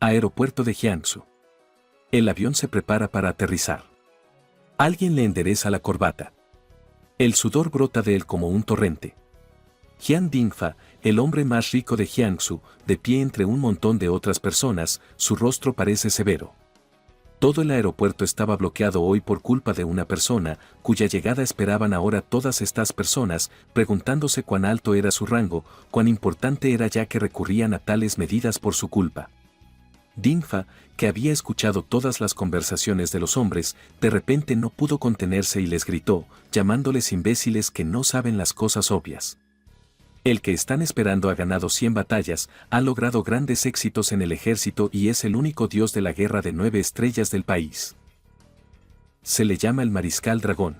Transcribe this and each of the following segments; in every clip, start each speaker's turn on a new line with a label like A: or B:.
A: Aeropuerto de Jiangsu. El avión se prepara para aterrizar. Alguien le endereza la corbata. El sudor brota de él como un torrente. Jian Dingfa, el hombre más rico de Jiangsu, de pie entre un montón de otras personas, su rostro parece severo. Todo el aeropuerto estaba bloqueado hoy por culpa de una persona, cuya llegada esperaban ahora todas estas personas, preguntándose cuán alto era su rango, cuán importante era ya que recurrían a tales medidas por su culpa. Dingfa, que había escuchado todas las conversaciones de los hombres, de repente no pudo contenerse y les gritó, llamándoles imbéciles que no saben las cosas obvias. El que están esperando ha ganado 100 batallas, ha logrado grandes éxitos en el ejército y es el único dios de la guerra de 9 estrellas del país. Se le llama el Mariscal Dragón.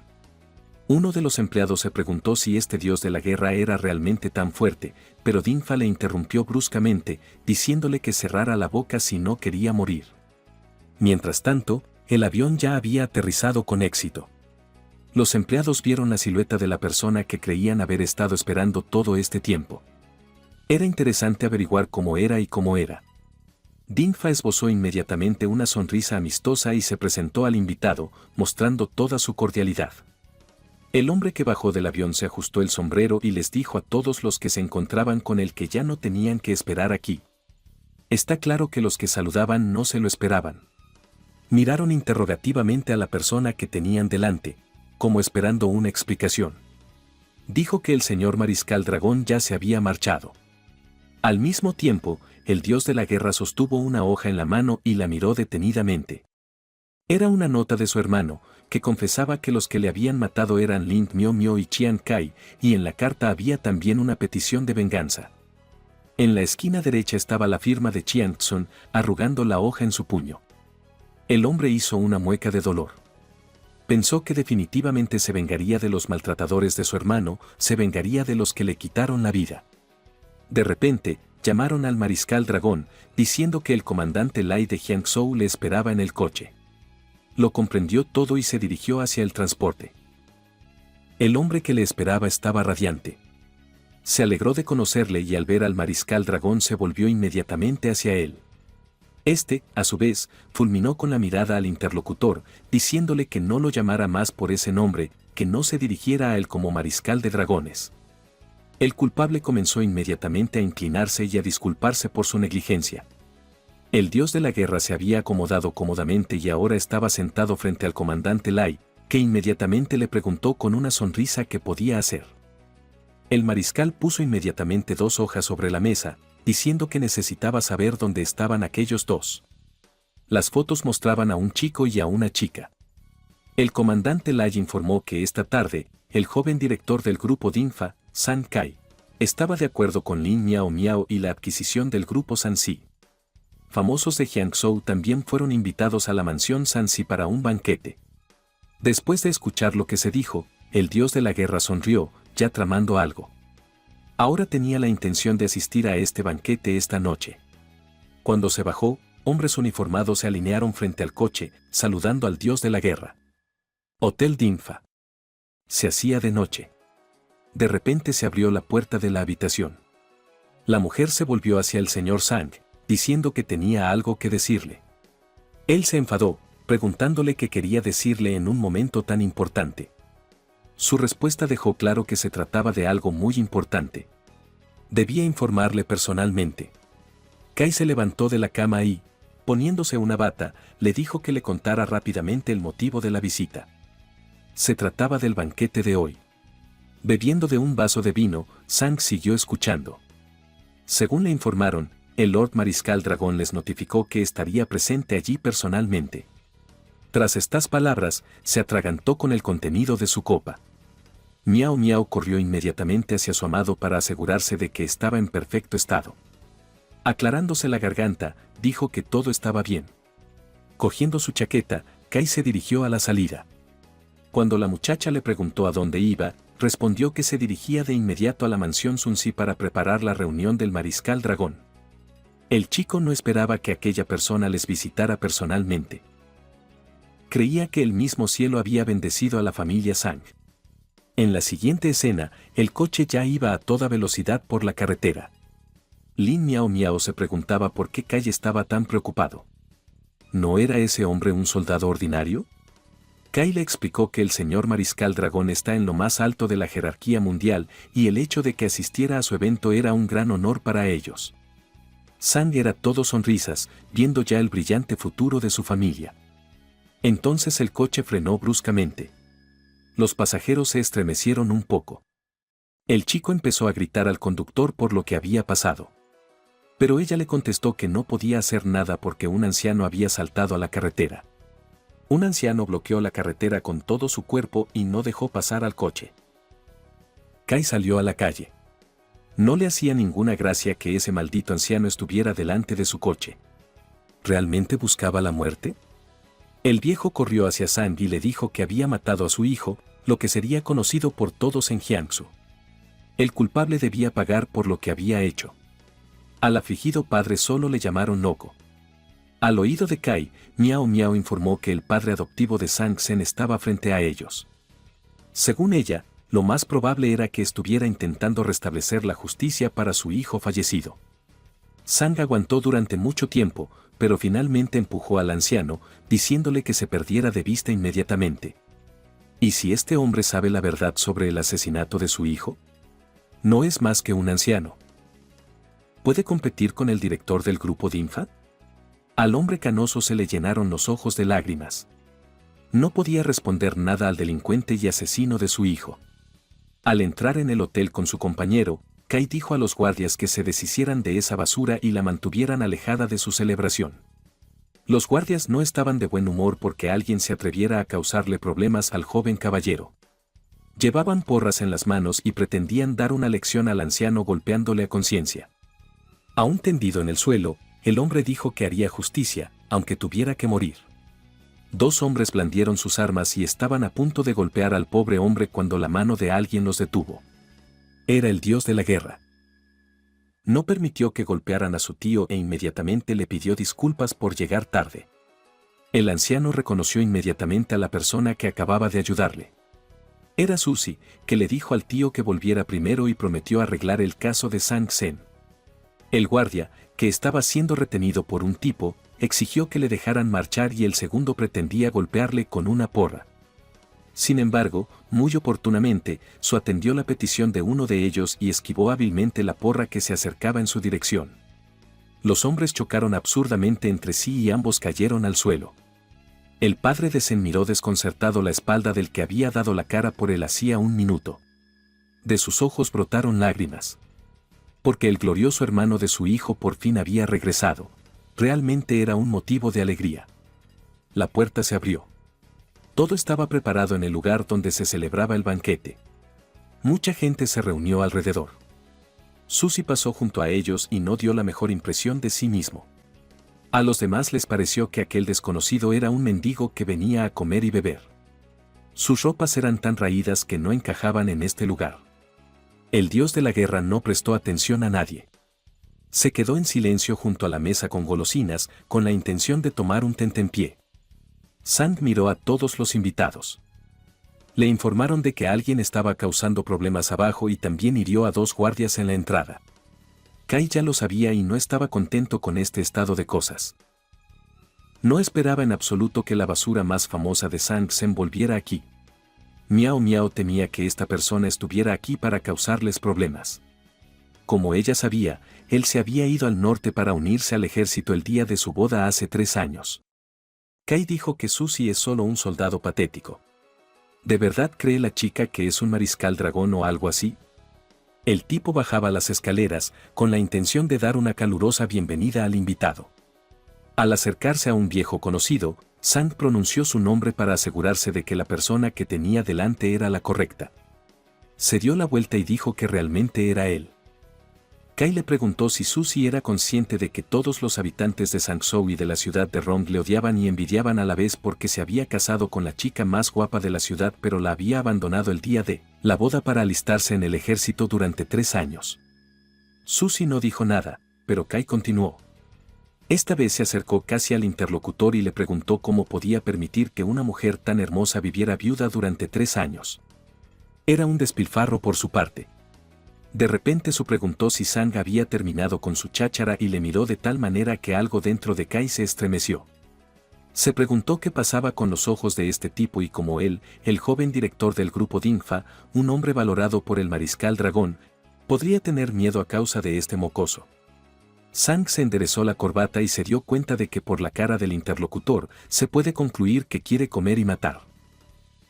A: Uno de los empleados se preguntó si este dios de la guerra era realmente tan fuerte, pero Dingfa le interrumpió bruscamente, diciéndole que cerrara la boca si no quería morir. Mientras tanto, el avión ya había aterrizado con éxito. Los empleados vieron la silueta de la persona que creían haber estado esperando todo este tiempo. Era interesante averiguar cómo era y cómo era. Dingfa esbozó inmediatamente una sonrisa amistosa y se presentó al invitado, mostrando toda su cordialidad. El hombre que bajó del avión se ajustó el sombrero y les dijo a todos los que se encontraban con él que ya no tenían que esperar aquí. Está claro que los que saludaban no se lo esperaban. Miraron interrogativamente a la persona que tenían delante, como esperando una explicación. Dijo que el señor Mariscal Dragón ya se había marchado. Al mismo tiempo, el dios de la guerra sostuvo una hoja en la mano y la miró detenidamente. Era una nota de su hermano, que confesaba que los que le habían matado eran Lin Miao Miao y Chiang Kai, y en la carta había también una petición de venganza. En la esquina derecha estaba la firma de Chiang Tsung, arrugando la hoja en su puño. El hombre hizo una mueca de dolor. Pensó que definitivamente se vengaría de los maltratadores de su hermano, se vengaría de los que le quitaron la vida. De repente, llamaron al Mariscal Dragón, diciendo que el comandante Lai de Jiangsu le esperaba en el coche. Lo comprendió todo y se dirigió hacia el transporte. El hombre que le esperaba estaba radiante. Se alegró de conocerle y al ver al Mariscal Dragón se volvió inmediatamente hacia él. Este, a su vez, fulminó con la mirada al interlocutor, diciéndole que no lo llamara más por ese nombre, que no se dirigiera a él como Mariscal de Dragones. El culpable comenzó inmediatamente a inclinarse y a disculparse por su negligencia. El dios de la guerra se había acomodado cómodamente y ahora estaba sentado frente al comandante Lai, que inmediatamente le preguntó con una sonrisa qué podía hacer. El mariscal puso inmediatamente 2 hojas sobre la mesa, diciendo que necesitaba saber dónde estaban aquellos dos. Las fotos mostraban a un chico y a una chica. El comandante Lai informó que esta tarde, el joven director del grupo Dingfa, San Kai, estaba de acuerdo con Lin Miao Miao y la adquisición del grupo Sanxi. Famosos de Jiangsu también fueron invitados a la mansión Sanxi para un banquete. Después de escuchar lo que se dijo, el dios de la guerra sonrió, ya tramando algo. Ahora tenía la intención de asistir a este banquete esta noche. Cuando se bajó, hombres uniformados se alinearon frente al coche, saludando al dios de la guerra. Hotel Dingfa. Se hacía de noche. De repente se abrió la puerta de la habitación. La mujer se volvió hacia el señor Sang, diciendo que tenía algo que decirle. Él se enfadó, preguntándole qué quería decirle en un momento tan importante. Su respuesta dejó claro que se trataba de algo muy importante. Debía informarle personalmente. Kai se levantó de la cama y, poniéndose una bata, le dijo que le contara rápidamente el motivo de la visita. Se trataba del banquete de hoy. Bebiendo de un vaso de vino, Sang siguió escuchando. Según le informaron, el Lord Mariscal Dragón les notificó que estaría presente allí personalmente. Tras estas palabras, se atragantó con el contenido de su copa. Miao Miao corrió inmediatamente hacia su amado para asegurarse de que estaba en perfecto estado. Aclarándose la garganta, dijo que todo estaba bien. Cogiendo su chaqueta, Kai se dirigió a la salida. Cuando la muchacha le preguntó a dónde iba, respondió que se dirigía de inmediato a la mansión Sunxi para preparar la reunión del Mariscal Dragón. El chico no esperaba que aquella persona les visitara personalmente. Creía que el mismo cielo había bendecido a la familia Sang. En la siguiente escena, el coche ya iba a toda velocidad por la carretera. Lin Miao Miao se preguntaba por qué Kai estaba tan preocupado. ¿No era ese hombre un soldado ordinario? Kai le explicó que el señor Mariscal Dragón está en lo más alto de la jerarquía mundial y el hecho de que asistiera a su evento era un gran honor para ellos. Sang era todo sonrisas, viendo ya el brillante futuro de su familia. Entonces el coche frenó bruscamente. Los pasajeros se estremecieron un poco. El chico empezó a gritar al conductor por lo que había pasado. Pero ella le contestó que no podía hacer nada porque un anciano había saltado a la carretera. Un anciano bloqueó la carretera con todo su cuerpo y no dejó pasar al coche. Kai salió a la calle. No le hacía ninguna gracia que ese maldito anciano estuviera delante de su coche. ¿Realmente buscaba la muerte? El viejo corrió hacia Sang y le dijo que había matado a su hijo, lo que sería conocido por todos en Jiangsu. El culpable debía pagar por lo que había hecho. Al afligido padre solo le llamaron loco. Al oído de Kai, Miao Miao informó que el padre adoptivo de Sang Sen estaba frente a ellos. Según ella, lo más probable era que estuviera intentando restablecer la justicia para su hijo fallecido. Sang aguantó durante mucho tiempo, pero finalmente empujó al anciano, diciéndole que se perdiera de vista inmediatamente. ¿Y si este hombre sabe la verdad sobre el asesinato de su hijo? No es más que un anciano. ¿Puede competir con el director del grupo Dinfa? Al hombre canoso se le llenaron los ojos de lágrimas. No podía responder nada al delincuente y asesino de su hijo. Al entrar en el hotel con su compañero, Kai dijo a los guardias que se deshicieran de esa basura y la mantuvieran alejada de su celebración. Los guardias no estaban de buen humor porque alguien se atreviera a causarle problemas al joven caballero. Llevaban porras en las manos y pretendían dar una lección al anciano golpeándole a conciencia. Aún tendido en el suelo, el hombre dijo que haría justicia, aunque tuviera que morir. Dos hombres blandieron sus armas y estaban a punto de golpear al pobre hombre cuando la mano de alguien los detuvo. Era el dios de la guerra. No permitió que golpearan a su tío e inmediatamente le pidió disculpas por llegar tarde. El anciano reconoció inmediatamente a la persona que acababa de ayudarle. Era Suzy, que le dijo al tío que volviera primero y prometió arreglar el caso de Sang Sen. El guardia, que estaba siendo retenido por un tipo, exigió que le dejaran marchar y el segundo pretendía golpearle con una porra. Sin embargo, muy oportunamente, Su atendió la petición de uno de ellos y esquivó hábilmente la porra que se acercaba en su dirección. Los hombres chocaron absurdamente entre sí y ambos cayeron al suelo. El padre de Sen miró desconcertado la espalda del que había dado la cara por él hacía un minuto. De sus ojos brotaron lágrimas. Porque el glorioso hermano de su hijo por fin había regresado. Realmente era un motivo de alegría. La puerta se abrió. Todo estaba preparado en el lugar donde se celebraba el banquete. Mucha gente se reunió alrededor. Suzy pasó junto a ellos y no dio la mejor impresión de sí mismo. A los demás les pareció que aquel desconocido era un mendigo que venía a comer y beber. Sus ropas eran tan raídas que no encajaban en este lugar. El dios de la guerra no prestó atención a nadie. Se quedó en silencio junto a la mesa con golosinas, con la intención de tomar un tentempié. Sang miró a todos los invitados. Le informaron de que alguien estaba causando problemas abajo y también hirió a 2 guardias en la entrada. Kai ya lo sabía y no estaba contento con este estado de cosas. No esperaba en absoluto que la basura más famosa de Sang Sen volviera aquí. Miao Miao temía que esta persona estuviera aquí para causarles problemas. Como ella sabía, él se había ido al norte para unirse al ejército el día de su boda hace 3 años. Kai dijo que Suzy es solo un soldado patético. ¿De verdad cree la chica que es un mariscal dragón o algo así? El tipo bajaba las escaleras, con la intención de dar una calurosa bienvenida al invitado. Al acercarse a un viejo conocido, Sang pronunció su nombre para asegurarse de que la persona que tenía delante era la correcta. Se dio la vuelta y dijo que realmente era él. Kai le preguntó si Suzy era consciente de que todos los habitantes de Sangzhou y de la ciudad de Rong le odiaban y envidiaban a la vez porque se había casado con la chica más guapa de la ciudad pero la había abandonado el día de la boda para alistarse en el ejército durante 3 años. Suzy no dijo nada, pero Kai continuó. Esta vez se acercó casi al interlocutor y le preguntó cómo podía permitir que una mujer tan hermosa viviera viuda durante 3 años. Era un despilfarro por su parte. De repente Su preguntó si Sang había terminado con su cháchara y le miró de tal manera que algo dentro de Kai se estremeció. Se preguntó qué pasaba con los ojos de este tipo y como él, el joven director del grupo Dingfa, un hombre valorado por el mariscal Dragón, podría tener miedo a causa de este mocoso. Sang se enderezó la corbata y se dio cuenta de que por la cara del interlocutor se puede concluir que quiere comer y matar.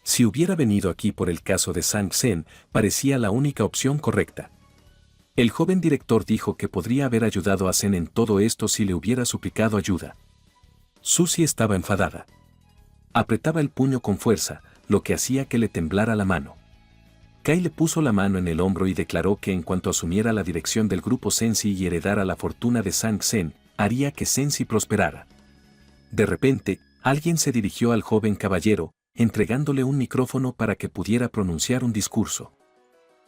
A: Si hubiera venido aquí por el caso de Sang Sen, parecía la única opción correcta. El joven director dijo que podría haber ayudado a Sen en todo esto si le hubiera suplicado ayuda. Suzy estaba enfadada. Apretaba el puño con fuerza, lo que hacía que le temblara la mano. Kai le puso la mano en el hombro y declaró que en cuanto asumiera la dirección del grupo Sensi y heredara la fortuna de Sang Sen, haría que Sensi prosperara. De repente, alguien se dirigió al joven caballero, entregándole un micrófono para que pudiera pronunciar un discurso.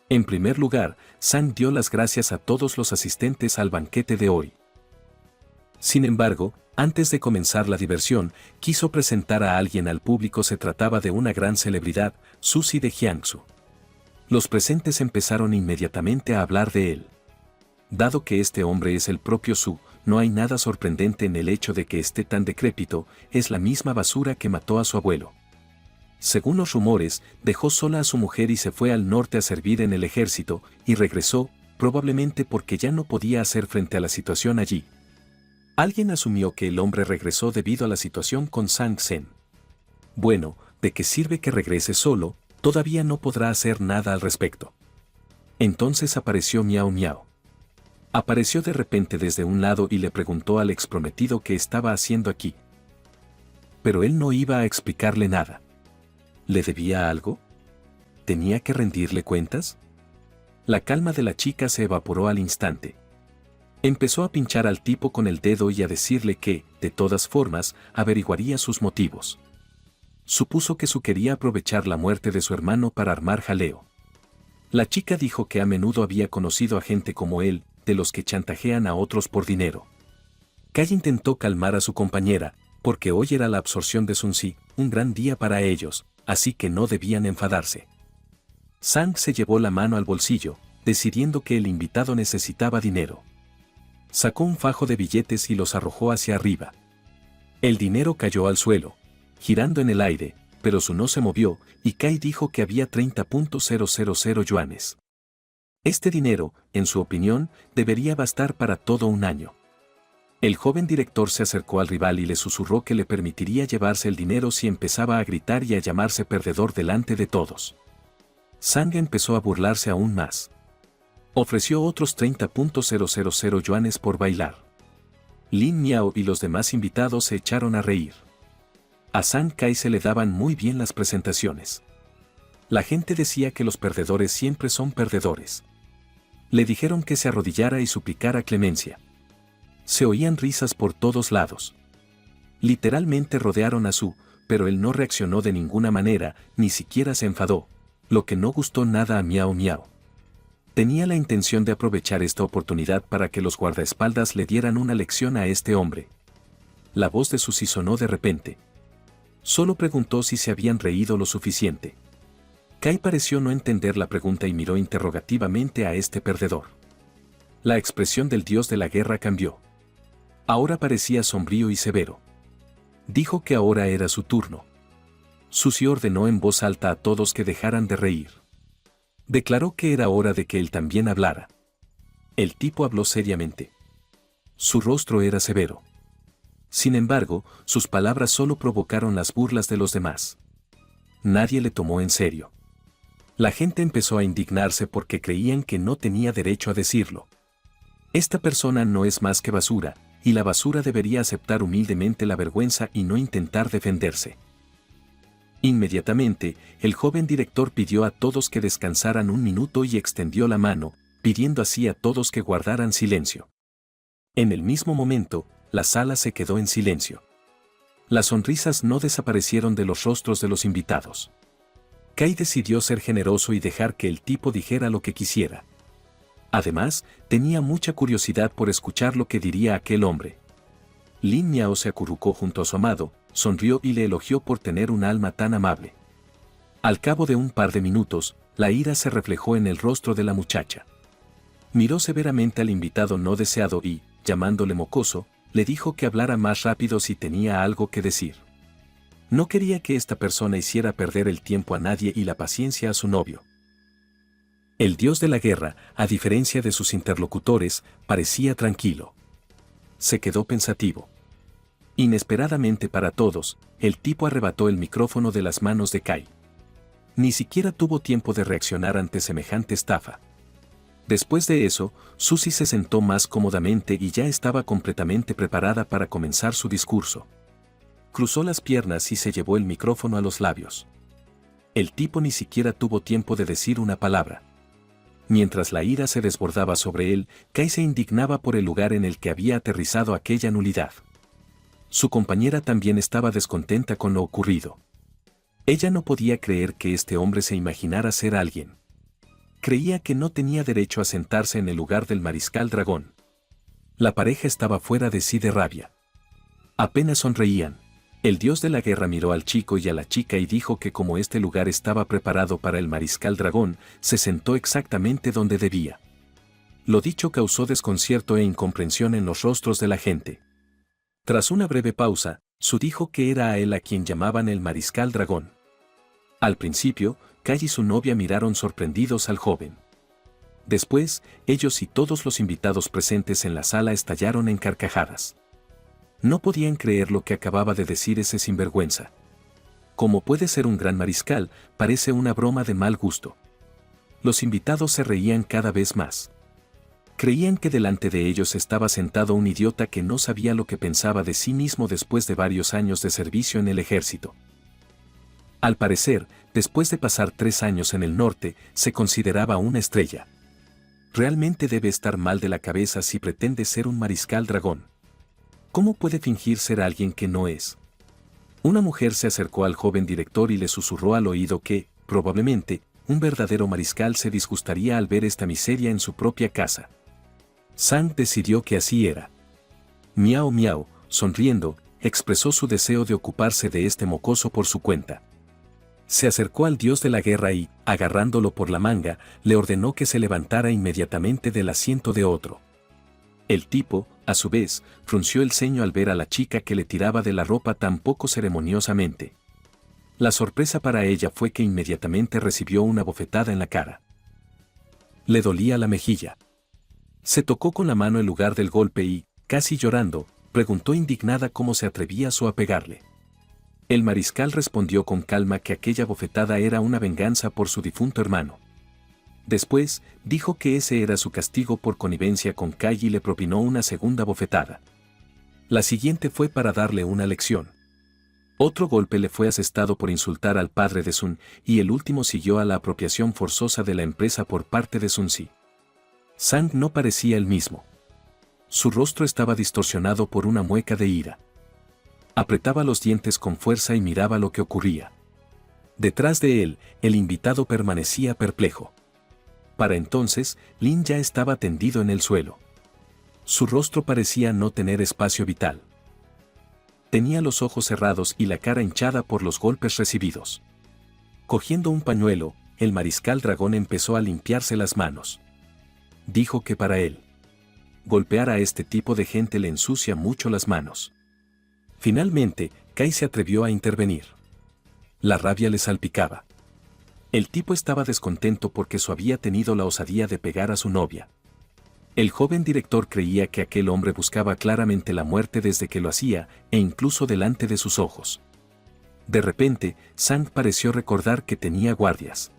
A: En primer lugar, Sang dio las gracias a todos los asistentes al banquete de hoy. Sin embargo, antes de comenzar la diversión, quiso presentar a alguien al público. Se trataba de una gran celebridad, Suzy de Jiangsu. Los presentes empezaron inmediatamente a hablar de él. Dado que este hombre es el propio Su, no hay nada sorprendente en el hecho de que esté tan decrépito, es la misma basura que mató a su abuelo. Según los rumores, dejó sola a su mujer y se fue al norte a servir en el ejército, y regresó, probablemente porque ya no podía hacer frente a la situación allí. Alguien asumió que el hombre regresó debido a la situación con Sang Sen. Bueno, ¿de qué sirve que regrese solo? Todavía no podrá hacer nada al respecto. Entonces apareció Miao Miao. Apareció de repente desde un lado y le preguntó al exprometido qué estaba haciendo aquí. Pero él no iba a explicarle nada. ¿Le debía algo? ¿Tenía que rendirle cuentas? La calma de la chica se evaporó al instante. Empezó a pinchar al tipo con el dedo y a decirle que, de todas formas, averiguaría sus motivos. Supuso que Su quería aprovechar la muerte de su hermano para armar jaleo. La chica dijo que a menudo había conocido a gente como él, de los que chantajean a otros por dinero. Kai intentó calmar a su compañera, porque hoy era la absorción de Sun Si, un gran día para ellos, así que no debían enfadarse. Sang se llevó la mano al bolsillo, decidiendo que el invitado necesitaba dinero. Sacó un fajo de billetes y los arrojó hacia arriba. El dinero cayó al suelo, girando en el aire, pero Su no se movió, y Kai dijo que había 30.000 yuanes. Este dinero, en su opinión, debería bastar para todo un año. El joven director se acercó al rival y le susurró que le permitiría llevarse el dinero si empezaba a gritar y a llamarse perdedor delante de todos. Sang empezó a burlarse aún más. Ofreció otros 30.000 yuanes por bailar. Lin Miao y los demás invitados se echaron a reír. A Sang Kai se le daban muy bien las presentaciones. La gente decía que los perdedores siempre son perdedores. Le dijeron que se arrodillara y suplicara clemencia. Se oían risas por todos lados. Literalmente rodearon a Su, pero él no reaccionó de ninguna manera, ni siquiera se enfadó, lo que no gustó nada a Miao Miao. Tenía la intención de aprovechar esta oportunidad para que los guardaespaldas le dieran una lección a este hombre. La voz de Suzy sonó de repente. Solo preguntó si se habían reído lo suficiente. Kai pareció no entender la pregunta y miró interrogativamente a este perdedor. La expresión del dios de la guerra cambió. Ahora parecía sombrío y severo. Dijo que ahora era su turno. Suzy ordenó en voz alta a todos que dejaran de reír. Declaró que era hora de que él también hablara. El tipo habló seriamente. Su rostro era severo. Sin embargo, sus palabras solo provocaron las burlas de los demás. Nadie le tomó en serio. La gente empezó a indignarse porque creían que no tenía derecho a decirlo. Esta persona no es más que basura, y la basura debería aceptar humildemente la vergüenza y no intentar defenderse. Inmediatamente, el joven director pidió a todos que descansaran un minuto y extendió la mano, pidiendo así a todos que guardaran silencio. En el mismo momento, la sala se quedó en silencio. Las sonrisas no desaparecieron de los rostros de los invitados. Kai decidió ser generoso y dejar que el tipo dijera lo que quisiera. Además, tenía mucha curiosidad por escuchar lo que diría aquel hombre. Lin Miao se acurrucó junto a su amado, sonrió y le elogió por tener un alma tan amable. Al cabo de un par de minutos, la ira se reflejó en el rostro de la muchacha. Miró severamente al invitado no deseado y, llamándole mocoso, le dijo que hablara más rápido si tenía algo que decir. No quería que esta persona hiciera perder el tiempo a nadie y la paciencia a su novio. El dios de la guerra, a diferencia de sus interlocutores, parecía tranquilo. Se quedó pensativo. Inesperadamente para todos, el tipo arrebató el micrófono de las manos de Kai. Ni siquiera tuvo tiempo de reaccionar ante semejante estafa. Después de eso, Susie se sentó más cómodamente y ya estaba completamente preparada para comenzar su discurso. Cruzó las piernas y se llevó el micrófono a los labios. El tipo ni siquiera tuvo tiempo de decir una palabra. Mientras la ira se desbordaba sobre él, Kai se indignaba por el lugar en el que había aterrizado aquella nulidad. Su compañera también estaba descontenta con lo ocurrido. Ella no podía creer que este hombre se imaginara ser alguien. Creía que no tenía derecho a sentarse en el lugar del mariscal dragón. La pareja estaba fuera de sí de rabia. Apenas sonreían. El dios de la guerra miró al chico y a la chica y dijo que como este lugar estaba preparado para el mariscal dragón, se sentó exactamente donde debía. Lo dicho causó desconcierto e incomprensión en los rostros de la gente. Tras una breve pausa, Su dijo que era a él a quien llamaban el mariscal dragón. Al principio, Kai y su novia miraron sorprendidos al joven. Después, ellos y todos los invitados presentes en la sala estallaron en carcajadas. No podían creer lo que acababa de decir ese sinvergüenza. Como puede ser un gran mariscal, parece una broma de mal gusto. Los invitados se reían cada vez más. Creían que delante de ellos estaba sentado un idiota que no sabía lo que pensaba de sí mismo después de varios años de servicio en el ejército. Al parecer, después de pasar 3 años en el norte, se consideraba una estrella. Realmente debe estar mal de la cabeza si pretende ser un mariscal dragón. ¿Cómo puede fingir ser alguien que no es? Una mujer se acercó al joven director y le susurró al oído que, probablemente, un verdadero mariscal se disgustaría al ver esta miseria en su propia casa. Sang decidió que así era. Miau Miau, sonriendo, expresó su deseo de ocuparse de este mocoso por su cuenta. Se acercó al dios de la guerra y, agarrándolo por la manga, le ordenó que se levantara inmediatamente del asiento de otro. El tipo, a su vez, frunció el ceño al ver a la chica que le tiraba de la ropa tan poco ceremoniosamente. La sorpresa para ella fue que inmediatamente recibió una bofetada en la cara. Le dolía la mejilla. Se tocó con la mano el lugar del golpe y, casi llorando, preguntó indignada cómo se atrevía Su a pegarle. El mariscal respondió con calma que aquella bofetada era una venganza por su difunto hermano. Después, dijo que ese era su castigo por connivencia con Kai y le propinó una segunda bofetada. La siguiente fue para darle una lección. Otro golpe le fue asestado por insultar al padre de Sun, y el último siguió a la apropiación forzosa de la empresa por parte de Sun Si. Sang no parecía el mismo. Su rostro estaba distorsionado por una mueca de ira. Apretaba los dientes con fuerza y miraba lo que ocurría. Detrás de él, el invitado permanecía perplejo. Para entonces, Lin ya estaba tendido en el suelo. Su rostro parecía no tener espacio vital. Tenía los ojos cerrados y la cara hinchada por los golpes recibidos. Cogiendo un pañuelo, el mariscal dragón empezó a limpiarse las manos. Dijo que para él, golpear a este tipo de gente le ensucia mucho las manos. Finalmente, Kai se atrevió a intervenir. La rabia le salpicaba. El tipo estaba descontento porque Su había tenido la osadía de pegar a su novia. El joven director creía que aquel hombre buscaba claramente la muerte desde que lo hacía, e incluso delante de sus ojos. De repente, Sang pareció recordar que tenía guardias.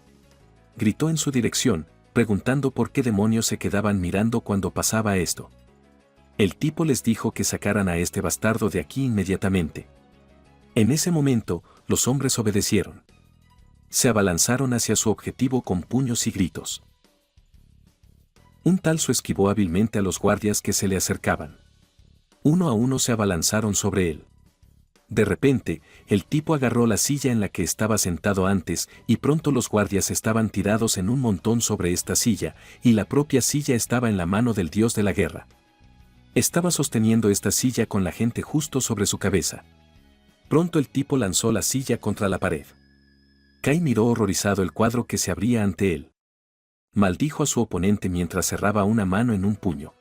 A: Gritó en su dirección, preguntando por qué demonios se quedaban mirando cuando pasaba esto. El tipo les dijo que sacaran a este bastardo de aquí inmediatamente. En ese momento, los hombres obedecieron. Se abalanzaron hacia su objetivo con puños y gritos. Un tal Su esquivó hábilmente a los guardias que se le acercaban. Uno a uno se abalanzaron sobre él. De repente, el tipo agarró la silla en la que estaba sentado antes y pronto los guardias estaban tirados en un montón sobre esta silla y la propia silla estaba en la mano del dios de la guerra. Estaba sosteniendo esta silla con la gente justo sobre su cabeza. Pronto el tipo lanzó la silla contra la pared. Kai miró horrorizado el cuadro que se abría ante él. Maldijo a su oponente mientras cerraba una mano en un puño.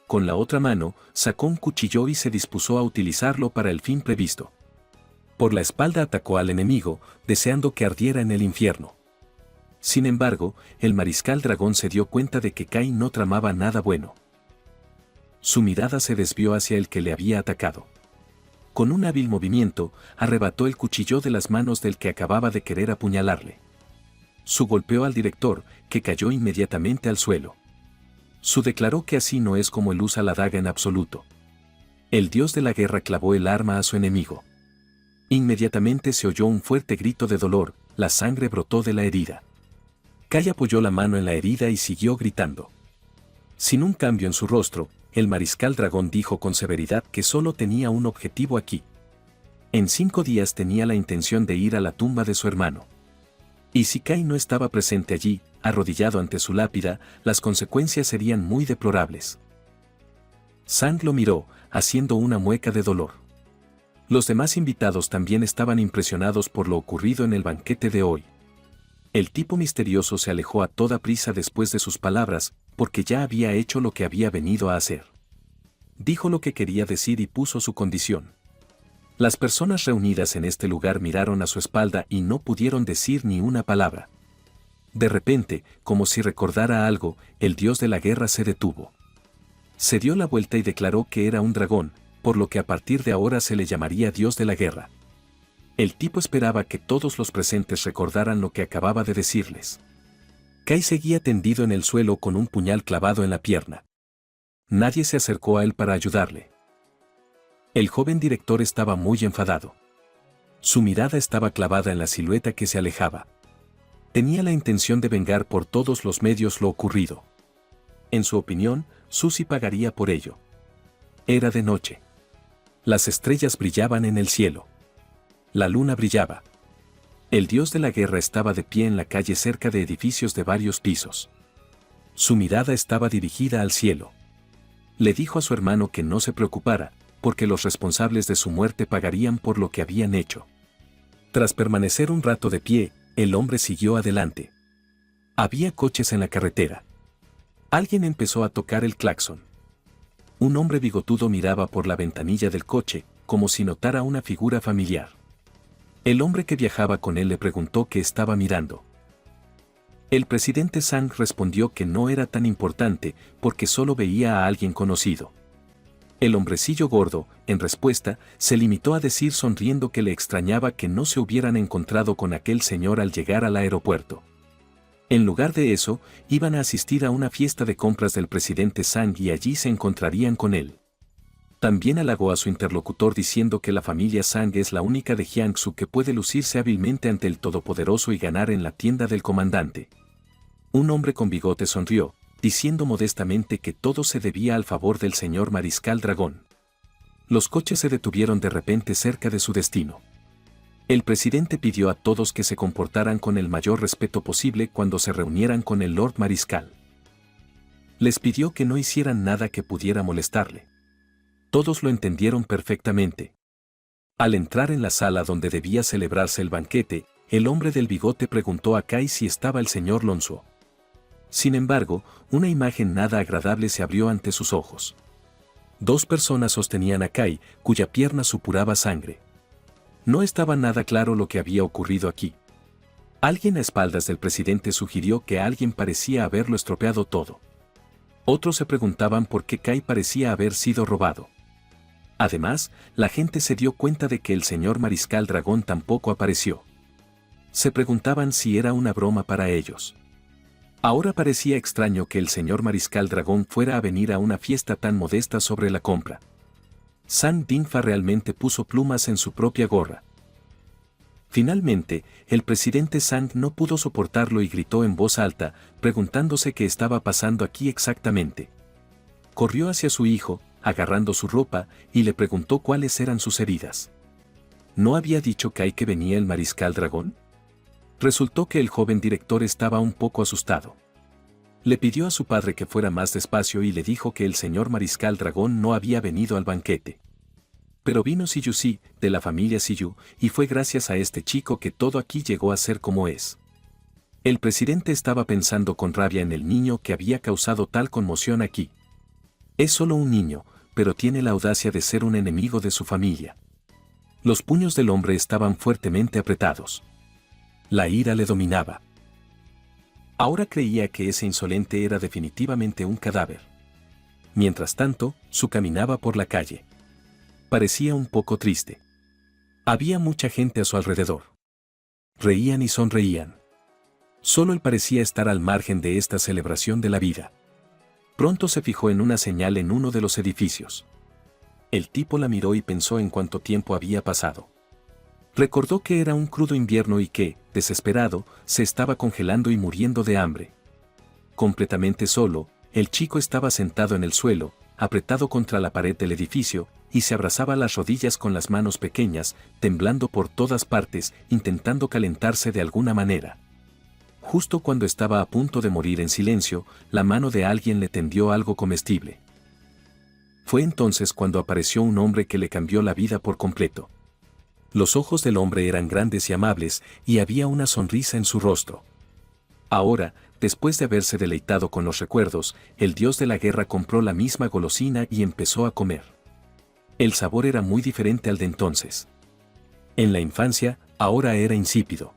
A: Con la otra mano, sacó un cuchillo y se dispuso a utilizarlo para el fin previsto. Por la espalda atacó al enemigo, deseando que ardiera en el infierno. Sin embargo, el mariscal dragón se dio cuenta de que Kai no tramaba nada bueno. Su mirada se desvió hacia el que le había atacado. Con un hábil movimiento, arrebató el cuchillo de las manos del que acababa de querer apuñalarle. Su golpeó al director, que cayó inmediatamente al suelo. Su declaró que así no es como él usa la daga en absoluto. El dios de la guerra clavó el arma a su enemigo. Inmediatamente se oyó un fuerte grito de dolor, la sangre brotó de la herida. Kai apoyó la mano en la herida y siguió gritando. Sin un cambio en su rostro, el mariscal dragón dijo con severidad que solo tenía un objetivo aquí. En 5 días tenía la intención de ir a la tumba de su hermano. Y si Kai no estaba presente allí, arrodillado ante su lápida, las consecuencias serían muy deplorables. Sang lo miró, haciendo una mueca de dolor. Los demás invitados también estaban impresionados por lo ocurrido en el banquete de hoy. El tipo misterioso se alejó a toda prisa después de sus palabras, porque ya había hecho lo que había venido a hacer. Dijo lo que quería decir y puso su condición. Las personas reunidas en este lugar miraron a su espalda y no pudieron decir ni una palabra. De repente, como si recordara algo, el dios de la guerra se detuvo. Se dio la vuelta y declaró que era un dragón, por lo que a partir de ahora se le llamaría dios de la guerra. El tipo esperaba que todos los presentes recordaran lo que acababa de decirles. Kai seguía tendido en el suelo con un puñal clavado en la pierna. Nadie se acercó a él para ayudarle. El joven director estaba muy enfadado. Su mirada estaba clavada en la silueta que se alejaba. Tenía la intención de vengar por todos los medios lo ocurrido. En su opinión, Susie pagaría por ello. Era de noche. Las estrellas brillaban en el cielo. La luna brillaba. El dios de la guerra estaba de pie en la calle cerca de edificios de varios pisos. Su mirada estaba dirigida al cielo. Le dijo a su hermano que no se preocupara, porque los responsables de su muerte pagarían por lo que habían hecho. Tras permanecer un rato de pie, el hombre siguió adelante. Había coches en la carretera. Alguien empezó a tocar el claxon. Un hombre bigotudo miraba por la ventanilla del coche, como si notara una figura familiar. El hombre que viajaba con él le preguntó qué estaba mirando. El presidente Sang respondió que no era tan importante porque solo veía a alguien conocido. El hombrecillo gordo, en respuesta, se limitó a decir sonriendo que le extrañaba que no se hubieran encontrado con aquel señor al llegar al aeropuerto. En lugar de eso, iban a asistir a una fiesta de compras del presidente Sang y allí se encontrarían con él. También halagó a su interlocutor diciendo que la familia Sang es la única de Jiangsu que puede lucirse hábilmente ante el Todopoderoso y ganar en la tienda del comandante. Un hombre con bigote sonrió, diciendo modestamente que todo se debía al favor del señor Mariscal Dragón. Los coches se detuvieron de repente cerca de su destino. El presidente pidió a todos que se comportaran con el mayor respeto posible cuando se reunieran con el Lord Mariscal. Les pidió que no hicieran nada que pudiera molestarle. Todos lo entendieron perfectamente. Al entrar en la sala donde debía celebrarse el banquete, el hombre del bigote preguntó a Kai si estaba el señor Lonsuo. Sin embargo, una imagen nada agradable se abrió ante sus ojos. 2 personas sostenían a Kai, cuya pierna supuraba sangre. No estaba nada claro lo que había ocurrido aquí. Alguien a espaldas del presidente sugirió que alguien parecía haberlo estropeado todo. Otros se preguntaban por qué Kai parecía haber sido robado. Además, la gente se dio cuenta de que el señor Mariscal Dragón tampoco apareció. Se preguntaban si era una broma para ellos. Ahora parecía extraño que el señor Mariscal Dragón fuera a venir a una fiesta tan modesta sobre la compra. Sang Dingfa realmente puso plumas en su propia gorra. Finalmente, el presidente Sang no pudo soportarlo y gritó en voz alta, preguntándose qué estaba pasando aquí exactamente. Corrió hacia su hijo, agarrando su ropa, y le preguntó cuáles eran sus heridas. ¿No había dicho Kai que venía el Mariscal Dragón? Resultó que el joven director estaba un poco asustado. Le pidió a su padre que fuera más despacio y le dijo que el señor Mariscal Dragón no había venido al banquete. Pero vino Siyusi, de la familia Siyu, y fue gracias a este chico que todo aquí llegó a ser como es. El presidente estaba pensando con rabia en el niño que había causado tal conmoción aquí. Es solo un niño, pero tiene la audacia de ser un enemigo de su familia. Los puños del hombre estaban fuertemente apretados. La ira le dominaba. Ahora creía que ese insolente era definitivamente un cadáver. Mientras tanto, Su caminaba por la calle. Parecía un poco triste. Había mucha gente a su alrededor. Reían y sonreían. Solo él parecía estar al margen de esta celebración de la vida. Pronto se fijó en una señal en uno de los edificios. El tipo la miró y pensó en cuánto tiempo había pasado. Recordó que era un crudo invierno y que, desesperado, se estaba congelando y muriendo de hambre. Completamente solo, el chico estaba sentado en el suelo, apretado contra la pared del edificio, y se abrazaba las rodillas con las manos pequeñas, temblando por todas partes, intentando calentarse de alguna manera. Justo cuando estaba a punto de morir en silencio, la mano de alguien le tendió algo comestible. Fue entonces cuando apareció un hombre que le cambió la vida por completo. Los ojos del hombre eran grandes y amables, y había una sonrisa en su rostro. Ahora, después de haberse deleitado con los recuerdos, el dios de la guerra compró la misma golosina y empezó a comer. El sabor era muy diferente al de entonces. En la infancia, ahora era insípido.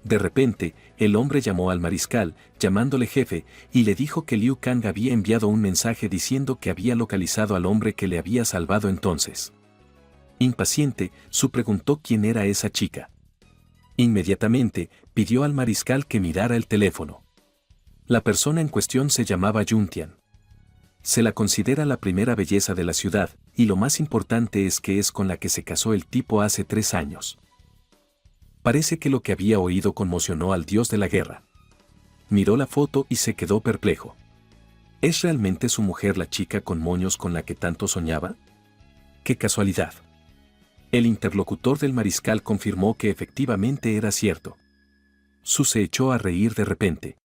A: De repente, el hombre llamó al mariscal, llamándole jefe, y le dijo que Liu Kang había enviado un mensaje diciendo que había localizado al hombre que le había salvado entonces. Impaciente, Su preguntó quién era esa chica. Inmediatamente, pidió al mariscal que mirara el teléfono. La persona en cuestión se llamaba Yuntian. Se la considera la primera belleza de la ciudad, y lo más importante es que es con la que se casó el tipo hace 3 años. Parece que lo que había oído conmocionó al dios de la guerra. Miró la foto y se quedó perplejo. ¿Es realmente su mujer la chica con moños con la que tanto soñaba? ¡Qué casualidad! El interlocutor del mariscal confirmó que efectivamente era cierto. Su se echó a reír de repente.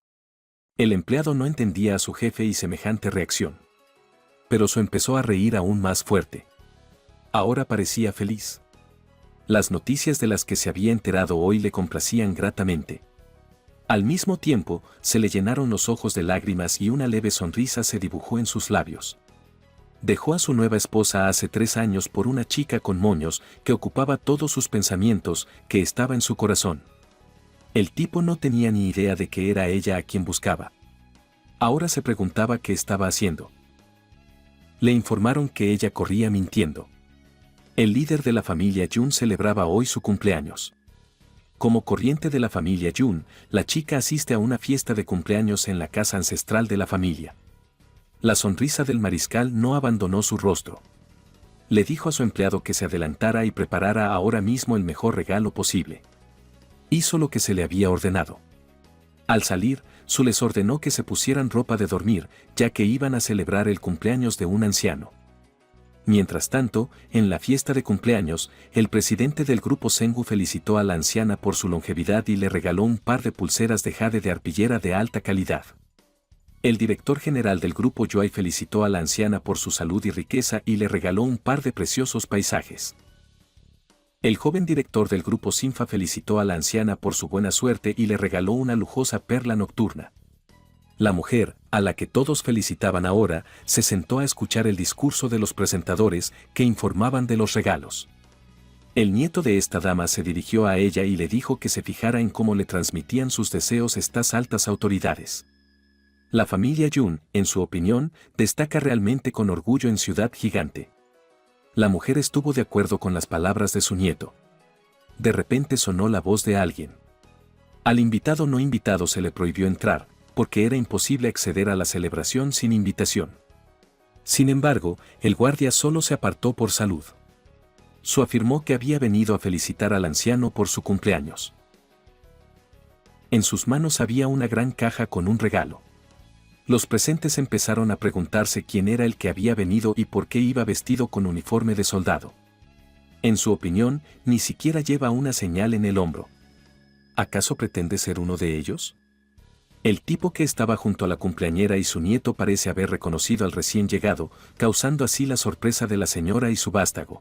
A: El empleado no entendía a su jefe y semejante reacción. Pero Su empezó a reír aún más fuerte. Ahora parecía feliz. Las noticias de las que se había enterado hoy le complacían gratamente. Al mismo tiempo, se le llenaron los ojos de lágrimas y una leve sonrisa se dibujó en sus labios. Dejó a su nueva esposa hace 3 años por una chica con moños que ocupaba todos sus pensamientos, que estaba en su corazón. El tipo no tenía ni idea de que era ella a quien buscaba. Ahora se preguntaba qué estaba haciendo. Le informaron que ella corría mintiendo. El líder de la familia Jun celebraba hoy su cumpleaños. Como corriente de la familia Jun, la chica asiste a una fiesta de cumpleaños en la casa ancestral de la familia. La sonrisa del mariscal no abandonó su rostro. Le dijo a su empleado que se adelantara y preparara ahora mismo el mejor regalo posible. Hizo lo que se le había ordenado. Al salir, Su les ordenó que se pusieran ropa de dormir, ya que iban a celebrar el cumpleaños de un anciano. Mientras tanto, en la fiesta de cumpleaños, el presidente del grupo Sengu felicitó a la anciana por su longevidad y le regaló un par de pulseras de jade de arpillera de alta calidad. El director general del grupo Yoai felicitó a la anciana por su salud y riqueza y le regaló un par de preciosos paisajes. El joven director del grupo Sinfa felicitó a la anciana por su buena suerte y le regaló una lujosa perla nocturna. La mujer, a la que todos felicitaban ahora, se sentó a escuchar el discurso de los presentadores que informaban de los regalos. El nieto de esta dama se dirigió a ella y le dijo que se fijara en cómo le transmitían sus deseos estas altas autoridades. La familia Jun, en su opinión, destaca realmente con orgullo en Ciudad Gigante. La mujer estuvo de acuerdo con las palabras de su nieto. De repente sonó la voz de alguien. Al invitado no invitado se le prohibió entrar, porque era imposible acceder a la celebración sin invitación. Sin embargo, el guardia solo se apartó por salud. Su afirmó que había venido a felicitar al anciano por su cumpleaños. En sus manos había una gran caja con un regalo. Los presentes empezaron a preguntarse quién era el que había venido y por qué iba vestido con uniforme de soldado. En su opinión, ni siquiera lleva una señal en el hombro. ¿Acaso pretende ser uno de ellos? El tipo que estaba junto a la cumpleañera y su nieto parece haber reconocido al recién llegado, causando así la sorpresa de la señora y su vástago.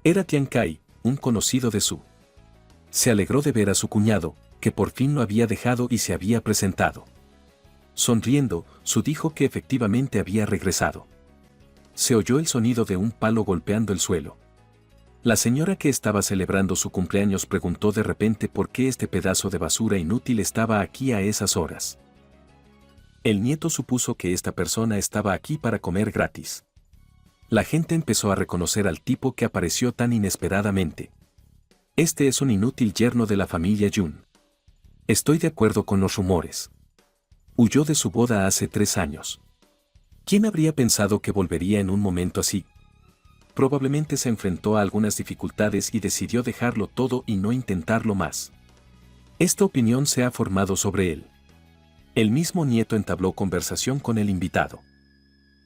A: Era Tian Kai, un conocido de Su. Se alegró de ver a su cuñado, que por fin lo había dejado y se había presentado. Sonriendo, Su dijo que efectivamente había regresado. Se oyó el sonido de un palo golpeando el suelo. La señora que estaba celebrando su cumpleaños preguntó de repente por qué este pedazo de basura inútil estaba aquí a esas horas. El nieto supuso que esta persona estaba aquí para comer gratis. La gente empezó a reconocer al tipo que apareció tan inesperadamente. Este es un inútil yerno de la familia Jun. Estoy de acuerdo con los rumores. Huyó de su boda hace 3 años. ¿Quién habría pensado que volvería en un momento así? Probablemente se enfrentó a algunas dificultades y decidió dejarlo todo y no intentarlo más. Esta opinión se ha formado sobre él. El mismo nieto entabló conversación con el invitado.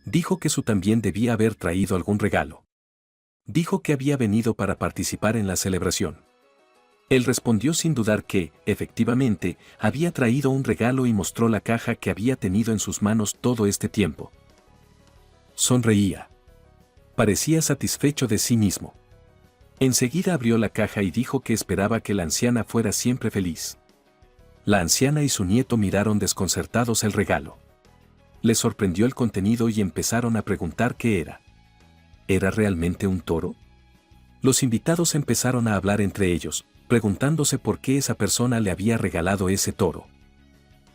A: Dijo que Su también debía haber traído algún regalo. Dijo que había venido para participar en la celebración. Él respondió sin dudar que, efectivamente, había traído un regalo y mostró la caja que había tenido en sus manos todo este tiempo. Sonreía. Parecía satisfecho de sí mismo. Enseguida abrió la caja y dijo que esperaba que la anciana fuera siempre feliz. La anciana y su nieto miraron desconcertados el regalo. Les sorprendió el contenido y empezaron a preguntar qué era. ¿Era realmente un toro? Los invitados empezaron a hablar entre ellos, preguntándose por qué esa persona le había regalado ese toro.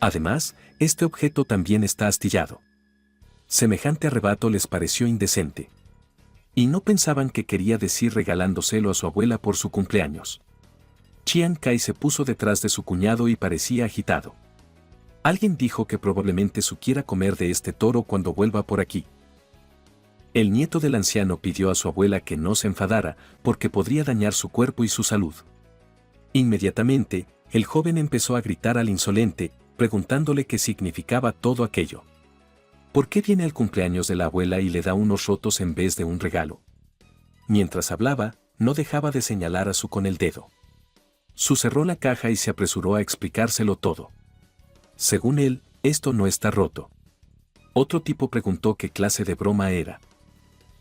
A: Además, este objeto también está astillado. Semejante arrebato les pareció indecente. Y no pensaban que quería decir regalándoselo a su abuela por su cumpleaños. Chiang Kai se puso detrás de su cuñado y parecía agitado. Alguien dijo que probablemente Su quiera comer de este toro cuando vuelva por aquí. El nieto del anciano pidió a su abuela que no se enfadara, porque podría dañar su cuerpo y su salud. Inmediatamente, el joven empezó a gritar al insolente, preguntándole qué significaba todo aquello. ¿Por qué viene al cumpleaños de la abuela y le da unos rotos en vez de un regalo? Mientras hablaba, no dejaba de señalar a Su con el dedo. Su cerró la caja y se apresuró a explicárselo todo. Según él, esto no está roto. Otro tipo preguntó qué clase de broma era.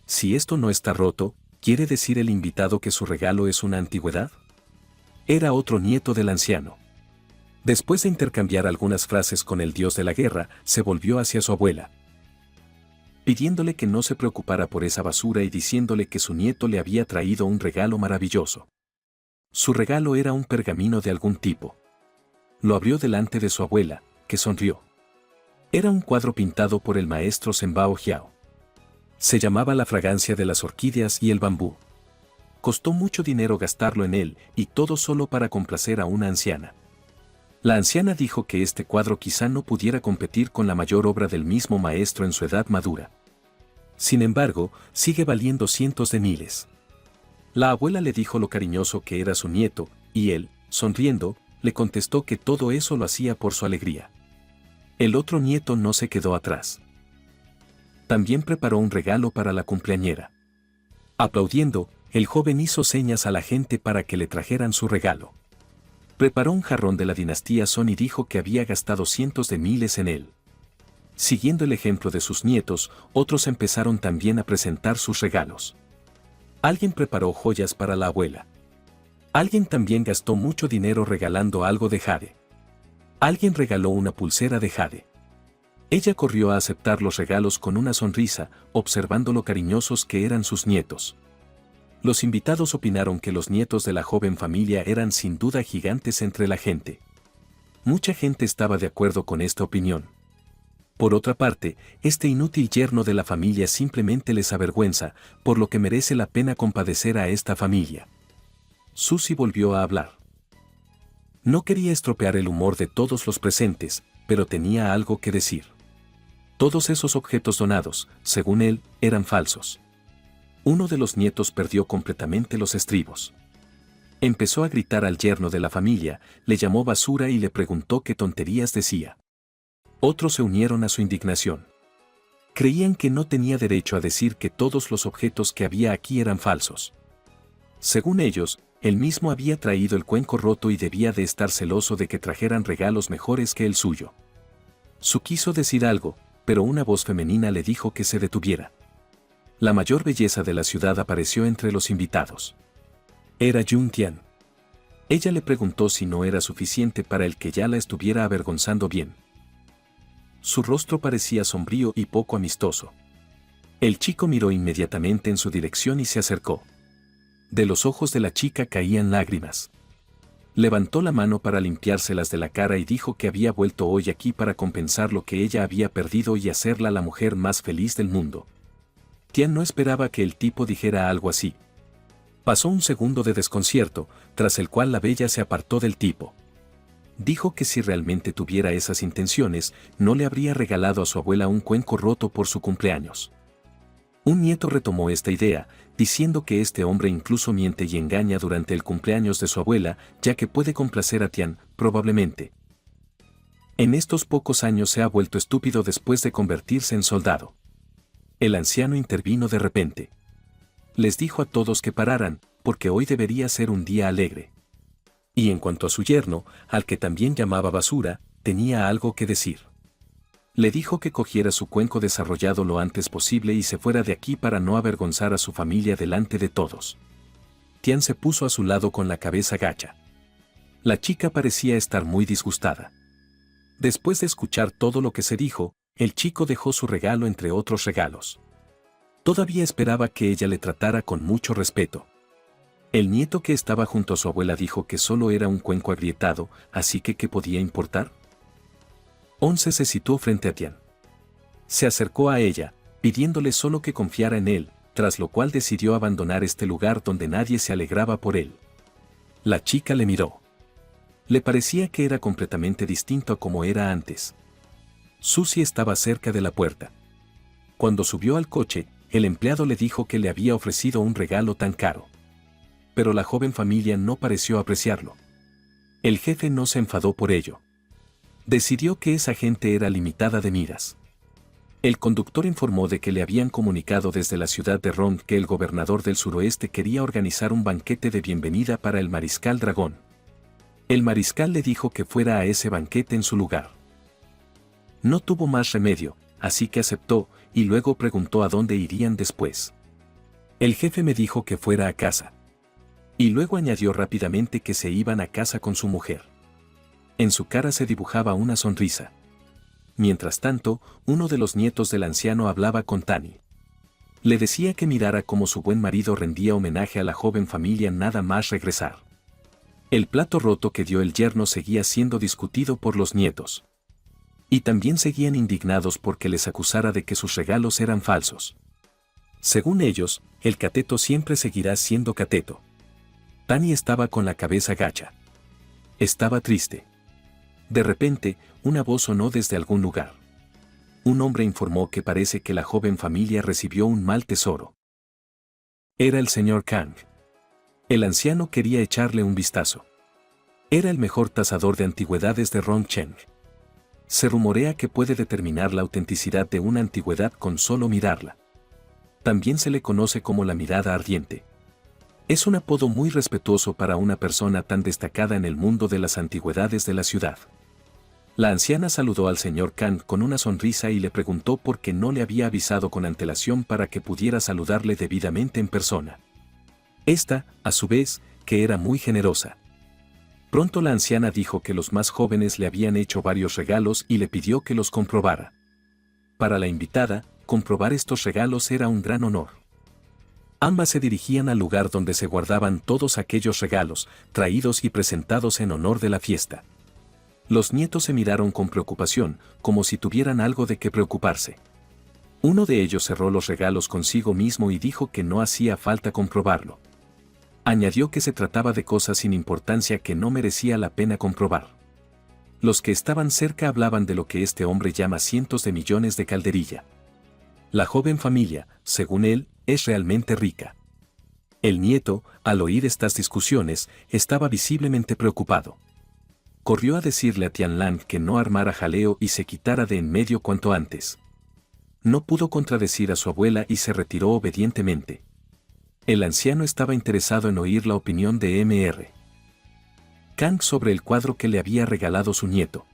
A: Si esto no está roto, ¿quiere decir el invitado que su regalo es una antigüedad? Era otro nieto del anciano. Después de intercambiar algunas frases con el dios de la guerra, se volvió hacia su abuela, pidiéndole que no se preocupara por esa basura y diciéndole que su nieto le había traído un regalo maravilloso. Su regalo era un pergamino de algún tipo. Lo abrió delante de su abuela, que sonrió. Era un cuadro pintado por el maestro Senbao Jiao. Se llamaba La fragancia de las orquídeas y el bambú. Costó mucho dinero gastarlo en él, y todo solo para complacer a una anciana. La anciana dijo que este cuadro quizá no pudiera competir con la mayor obra del mismo maestro en su edad madura. Sin embargo, sigue valiendo cientos de miles. La abuela le dijo lo cariñoso que era su nieto, y él, sonriendo, le contestó que todo eso lo hacía por su alegría. El otro nieto no se quedó atrás. También preparó un regalo para la cumpleañera. Aplaudiendo, el joven hizo señas a la gente para que le trajeran su regalo. Preparó un jarrón de la dinastía Song y dijo que había gastado cientos de miles en él. Siguiendo el ejemplo de sus nietos, otros empezaron también a presentar sus regalos. Alguien preparó joyas para la abuela. Alguien también gastó mucho dinero regalando algo de jade. Alguien regaló una pulsera de jade. Ella corrió a aceptar los regalos con una sonrisa, observando lo cariñosos que eran sus nietos. Los invitados opinaron que los nietos de la joven familia eran sin duda gigantes entre la gente. Mucha gente estaba de acuerdo con esta opinión. Por otra parte, este inútil yerno de la familia simplemente les avergüenza, por lo que merece la pena compadecer a esta familia. Suzy volvió a hablar. No quería estropear el humor de todos los presentes, pero tenía algo que decir. Todos esos objetos donados, según él, eran falsos. Uno de los nietos perdió completamente los estribos. Empezó a gritar al yerno de la familia, le llamó basura y le preguntó qué tonterías decía. Otros se unieron a su indignación. Creían que no tenía derecho a decir que todos los objetos que había aquí eran falsos. Según ellos, él mismo había traído el cuenco roto y debía de estar celoso de que trajeran regalos mejores que el suyo. Su quiso decir algo, pero una voz femenina le dijo que se detuviera. La mayor belleza de la ciudad apareció entre los invitados. Era Jun Tian. Ella le preguntó si no era suficiente para el que ya la estuviera avergonzando bien. Su rostro parecía sombrío y poco amistoso. El chico miró inmediatamente en su dirección y se acercó. De los ojos de la chica caían lágrimas. Levantó la mano para limpiárselas de la cara y dijo que había vuelto hoy aquí para compensar lo que ella había perdido y hacerla la mujer más feliz del mundo. Tian no esperaba que el tipo dijera algo así. Pasó un segundo de desconcierto, tras el cual la bella se apartó del tipo. Dijo que si realmente tuviera esas intenciones, no le habría regalado a su abuela un cuenco roto por su cumpleaños. Un nieto retomó esta idea, diciendo que este hombre incluso miente y engaña durante el cumpleaños de su abuela, ya que puede complacer a Tian, probablemente. En estos pocos años se ha vuelto estúpido después de convertirse en soldado. El anciano intervino de repente. Les dijo a todos que pararan, porque hoy debería ser un día alegre. Y en cuanto a su yerno, al que también llamaba basura, tenía algo que decir. Le dijo que cogiera su cuenco desarrollado lo antes posible y se fuera de aquí para no avergonzar a su familia delante de todos. Tian se puso a su lado con la cabeza gacha. La chica parecía estar muy disgustada. Después de escuchar todo lo que se dijo, el chico dejó su regalo entre otros regalos. Todavía esperaba que ella le tratara con mucho respeto. El nieto que estaba junto a su abuela dijo que solo era un cuenco agrietado, así que ¿qué podía importar? Once se situó frente a Tian. Se acercó a ella, pidiéndole solo que confiara en él, tras lo cual decidió abandonar este lugar donde nadie se alegraba por él. La chica le miró. Le parecía que era completamente distinto a como era antes. Susie estaba cerca de la puerta. Cuando subió al coche, el empleado le dijo que le había ofrecido un regalo tan caro. Pero la joven familia no pareció apreciarlo. El jefe no se enfadó por ello. Decidió que esa gente era limitada de miras. El conductor informó de que le habían comunicado desde la ciudad de Rond que el gobernador del suroeste quería organizar un banquete de bienvenida para el mariscal Dragón. El mariscal le dijo que fuera a ese banquete en su lugar. No tuvo más remedio, así que aceptó, y luego preguntó a dónde irían después. El jefe me dijo que fuera a casa. Y luego añadió rápidamente que se iban a casa con su mujer. En su cara se dibujaba una sonrisa. Mientras tanto, uno de los nietos del anciano hablaba con Tani. Le decía que mirara cómo su buen marido rendía homenaje a la joven familia nada más regresar. El plato roto que dio el yerno seguía siendo discutido por los nietos. Y también seguían indignados porque les acusara de que sus regalos eran falsos. Según ellos, el cateto siempre seguirá siendo cateto. Tani estaba con la cabeza gacha. Estaba triste. De repente, una voz sonó desde algún lugar. Un hombre informó que parece que la joven familia recibió un mal tesoro. Era el señor Kang. El anciano quería echarle un vistazo. Era el mejor tasador de antigüedades de Rongcheng. Se rumorea que puede determinar la autenticidad de una antigüedad con solo mirarla. También se le conoce como la mirada ardiente. Es un apodo muy respetuoso para una persona tan destacada en el mundo de las antigüedades de la ciudad. La anciana saludó al señor Kang con una sonrisa y le preguntó por qué no le había avisado con antelación para que pudiera saludarle debidamente en persona. Esta, a su vez, que era muy generosa. Pronto la anciana dijo que los más jóvenes le habían hecho varios regalos y le pidió que los comprobara. Para la invitada, comprobar estos regalos era un gran honor. Ambas se dirigían al lugar donde se guardaban todos aquellos regalos, traídos y presentados en honor de la fiesta. Los nietos se miraron con preocupación, como si tuvieran algo de qué preocuparse. Uno de ellos cerró los regalos consigo mismo y dijo que no hacía falta comprobarlo. Añadió que se trataba de cosas sin importancia que no merecía la pena comprobar. Los que estaban cerca hablaban de lo que este hombre llama cientos de millones de calderilla. La joven familia, según él, es realmente rica. El nieto, al oír estas discusiones, estaba visiblemente preocupado. Corrió a decirle a Tianlan que no armara jaleo y se quitara de en medio cuanto antes. No pudo contradecir a su abuela y se retiró obedientemente. El anciano estaba interesado en oír la opinión de Mr. Kang sobre el cuadro que le había regalado su nieto.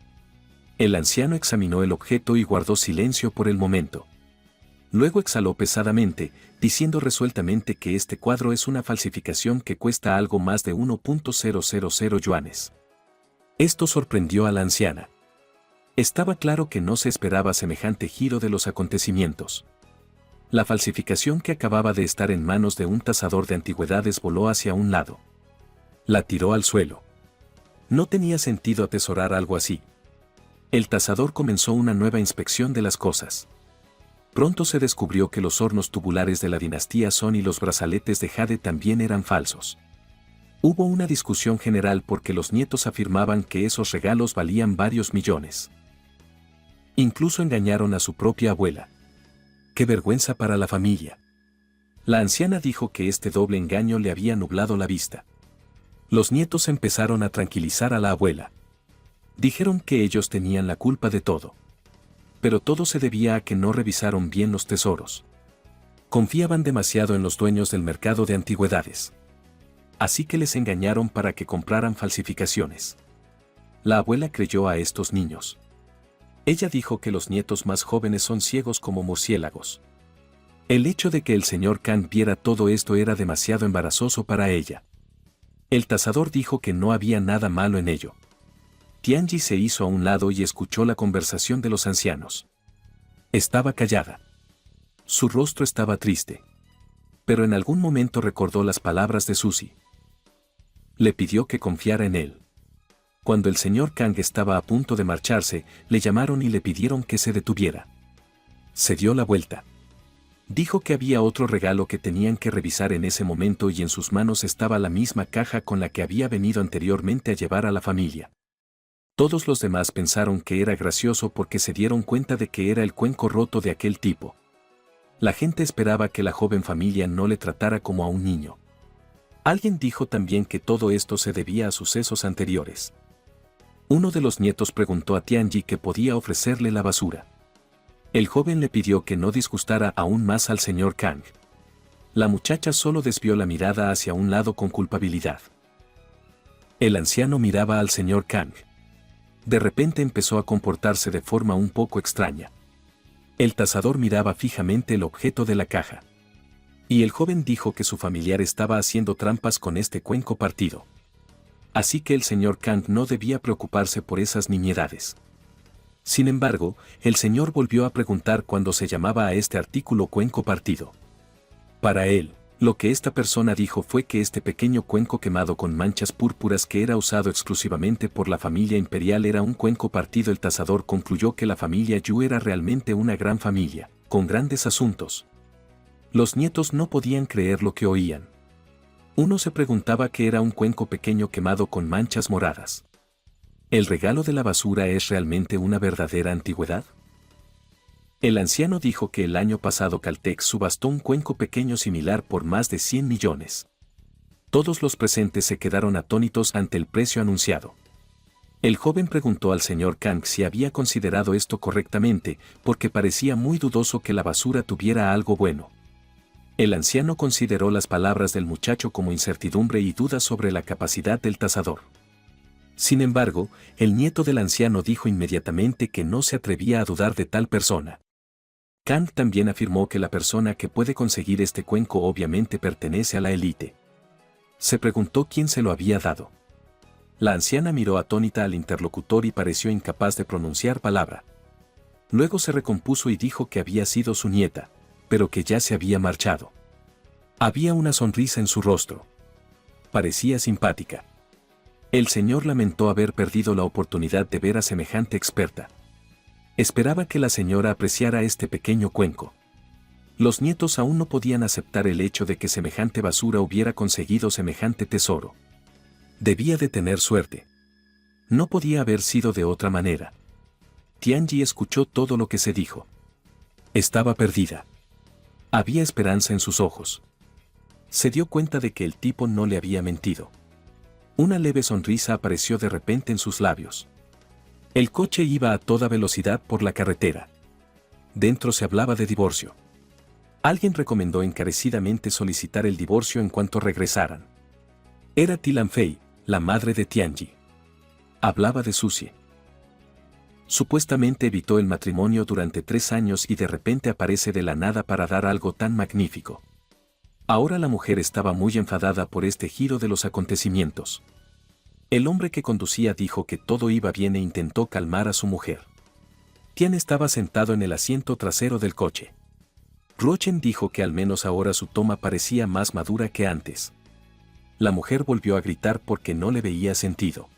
A: El anciano examinó el objeto y guardó silencio por el momento. Luego exhaló pesadamente, diciendo resueltamente que este cuadro es una falsificación que cuesta algo más de 1.000 yuanes. Esto sorprendió a la anciana. Estaba claro que no se esperaba semejante giro de los acontecimientos. La falsificación que acababa de estar en manos de un tasador de antigüedades voló hacia un lado. La tiró al suelo. No tenía sentido atesorar algo así. El tasador comenzó una nueva inspección de las cosas. Pronto se descubrió que los hornos tubulares de la dinastía Song y los brazaletes de jade también eran falsos. Hubo una discusión general porque los nietos afirmaban que esos regalos valían varios millones. Incluso engañaron a su propia abuela. ¡Qué vergüenza para la familia! La anciana dijo que este doble engaño le había nublado la vista. Los nietos empezaron a tranquilizar a la abuela. Dijeron que ellos tenían la culpa de todo. Pero todo se debía a que no revisaron bien los tesoros. Confiaban demasiado en los dueños del mercado de antigüedades. Así que les engañaron para que compraran falsificaciones. La abuela creyó a estos niños. Ella dijo que los nietos más jóvenes son ciegos como murciélagos. El hecho de que el señor Kang viera todo esto era demasiado embarazoso para ella. El tasador dijo que no había nada malo en ello. Tianji se hizo a un lado y escuchó la conversación de los ancianos. Estaba callada. Su rostro estaba triste. Pero en algún momento recordó las palabras de Suzy. Le pidió que confiara en él. Cuando el señor Kang estaba a punto de marcharse, le llamaron y le pidieron que se detuviera. Se dio la vuelta. Dijo que había otro regalo que tenían que revisar en ese momento y en sus manos estaba la misma caja con la que había venido anteriormente a llevar a la familia. Todos los demás pensaron que era gracioso porque se dieron cuenta de que era el cuenco roto de aquel tipo. La gente esperaba que la joven familia no le tratara como a un niño. Alguien dijo también que todo esto se debía a sucesos anteriores. Uno de los nietos preguntó a Tianji que podía ofrecerle la basura. El joven le pidió que no disgustara aún más al señor Kang. La muchacha solo desvió la mirada hacia un lado con culpabilidad. El anciano miraba al señor Kang. De repente empezó a comportarse de forma un poco extraña. El tasador miraba fijamente el objeto de la caja. Y el joven dijo que su familiar estaba haciendo trampas con este cuenco partido. Así que el señor Kang no debía preocuparse por esas nimiedades. Sin embargo, el señor volvió a preguntar cuándo se llamaba a este artículo cuenco partido. Para él, lo que esta persona dijo fue que este pequeño cuenco quemado con manchas púrpuras que era usado exclusivamente por la familia imperial era un cuenco partido. El tasador concluyó que la familia Yu era realmente una gran familia, con grandes asuntos. Los nietos no podían creer lo que oían. Uno se preguntaba qué era un cuenco pequeño quemado con manchas moradas. ¿El regalo de la basura es realmente una verdadera antigüedad? El anciano dijo que el año pasado Caltech subastó un cuenco pequeño similar por más de 100 millones. Todos los presentes se quedaron atónitos ante el precio anunciado. El joven preguntó al señor Kang si había considerado esto correctamente, porque parecía muy dudoso que la basura tuviera algo bueno. El anciano consideró las palabras del muchacho como incertidumbre y duda sobre la capacidad del tasador. Sin embargo, el nieto del anciano dijo inmediatamente que no se atrevía a dudar de tal persona. Kang también afirmó que la persona que puede conseguir este cuenco obviamente pertenece a la élite. Se preguntó quién se lo había dado. La anciana miró atónita al interlocutor y pareció incapaz de pronunciar palabra. Luego se recompuso y dijo que había sido su nieta, pero que ya se había marchado. Había una sonrisa en su rostro. Parecía simpática. El señor lamentó haber perdido la oportunidad de ver a semejante experta. Esperaba que la señora apreciara este pequeño cuenco. Los nietos aún no podían aceptar el hecho de que semejante basura hubiera conseguido semejante tesoro. Debía de tener suerte. No podía haber sido de otra manera. Tianji escuchó todo lo que se dijo. Estaba perdida. Había esperanza en sus ojos. Se dio cuenta de que el tipo no le había mentido. Una leve sonrisa apareció de repente en sus labios. El coche iba a toda velocidad por la carretera. Dentro se hablaba de divorcio. Alguien recomendó encarecidamente solicitar el divorcio en cuanto regresaran. Era Tilan Fei, la madre de Tianji. Hablaba de Suzy. Supuestamente evitó el matrimonio durante 3 años y de repente aparece de la nada para dar algo tan magnífico. Ahora la mujer estaba muy enfadada por este giro de los acontecimientos. El hombre que conducía dijo que todo iba bien e intentó calmar a su mujer. Tian estaba sentado en el asiento trasero del coche. Ruochen dijo que al menos ahora su toma parecía más madura que antes. La mujer volvió a gritar porque no le veía sentido.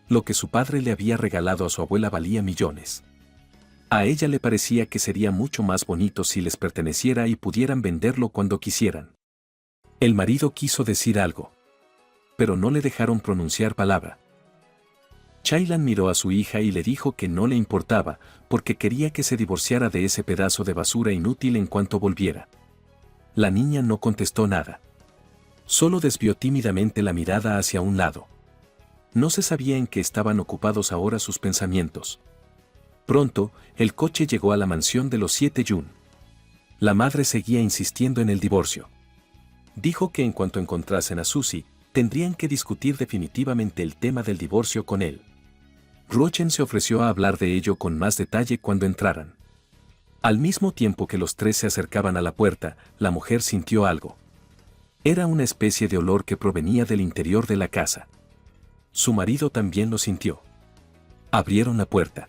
A: Lo que su padre le había regalado a su abuela valía millones. A ella le parecía que sería mucho más bonito si les perteneciera y pudieran venderlo cuando quisieran. El marido quiso decir algo, pero no le dejaron pronunciar palabra. Chailan miró a su hija y le dijo que no le importaba, porque quería que se divorciara de ese pedazo de basura inútil en cuanto volviera. La niña no contestó nada. Solo desvió tímidamente la mirada hacia un lado. No se sabía en qué estaban ocupados ahora sus pensamientos. Pronto, el coche llegó a la mansión de los 7 Yun. La madre seguía insistiendo en el divorcio. Dijo que en cuanto encontrasen a Suzy, tendrían que discutir definitivamente el tema del divorcio con él. Ruochen se ofreció a hablar de ello con más detalle cuando entraran. Al mismo tiempo que los tres se acercaban a la puerta, la mujer sintió algo. Era una especie de olor que provenía del interior de la casa. Su marido también lo sintió. Abrieron la puerta.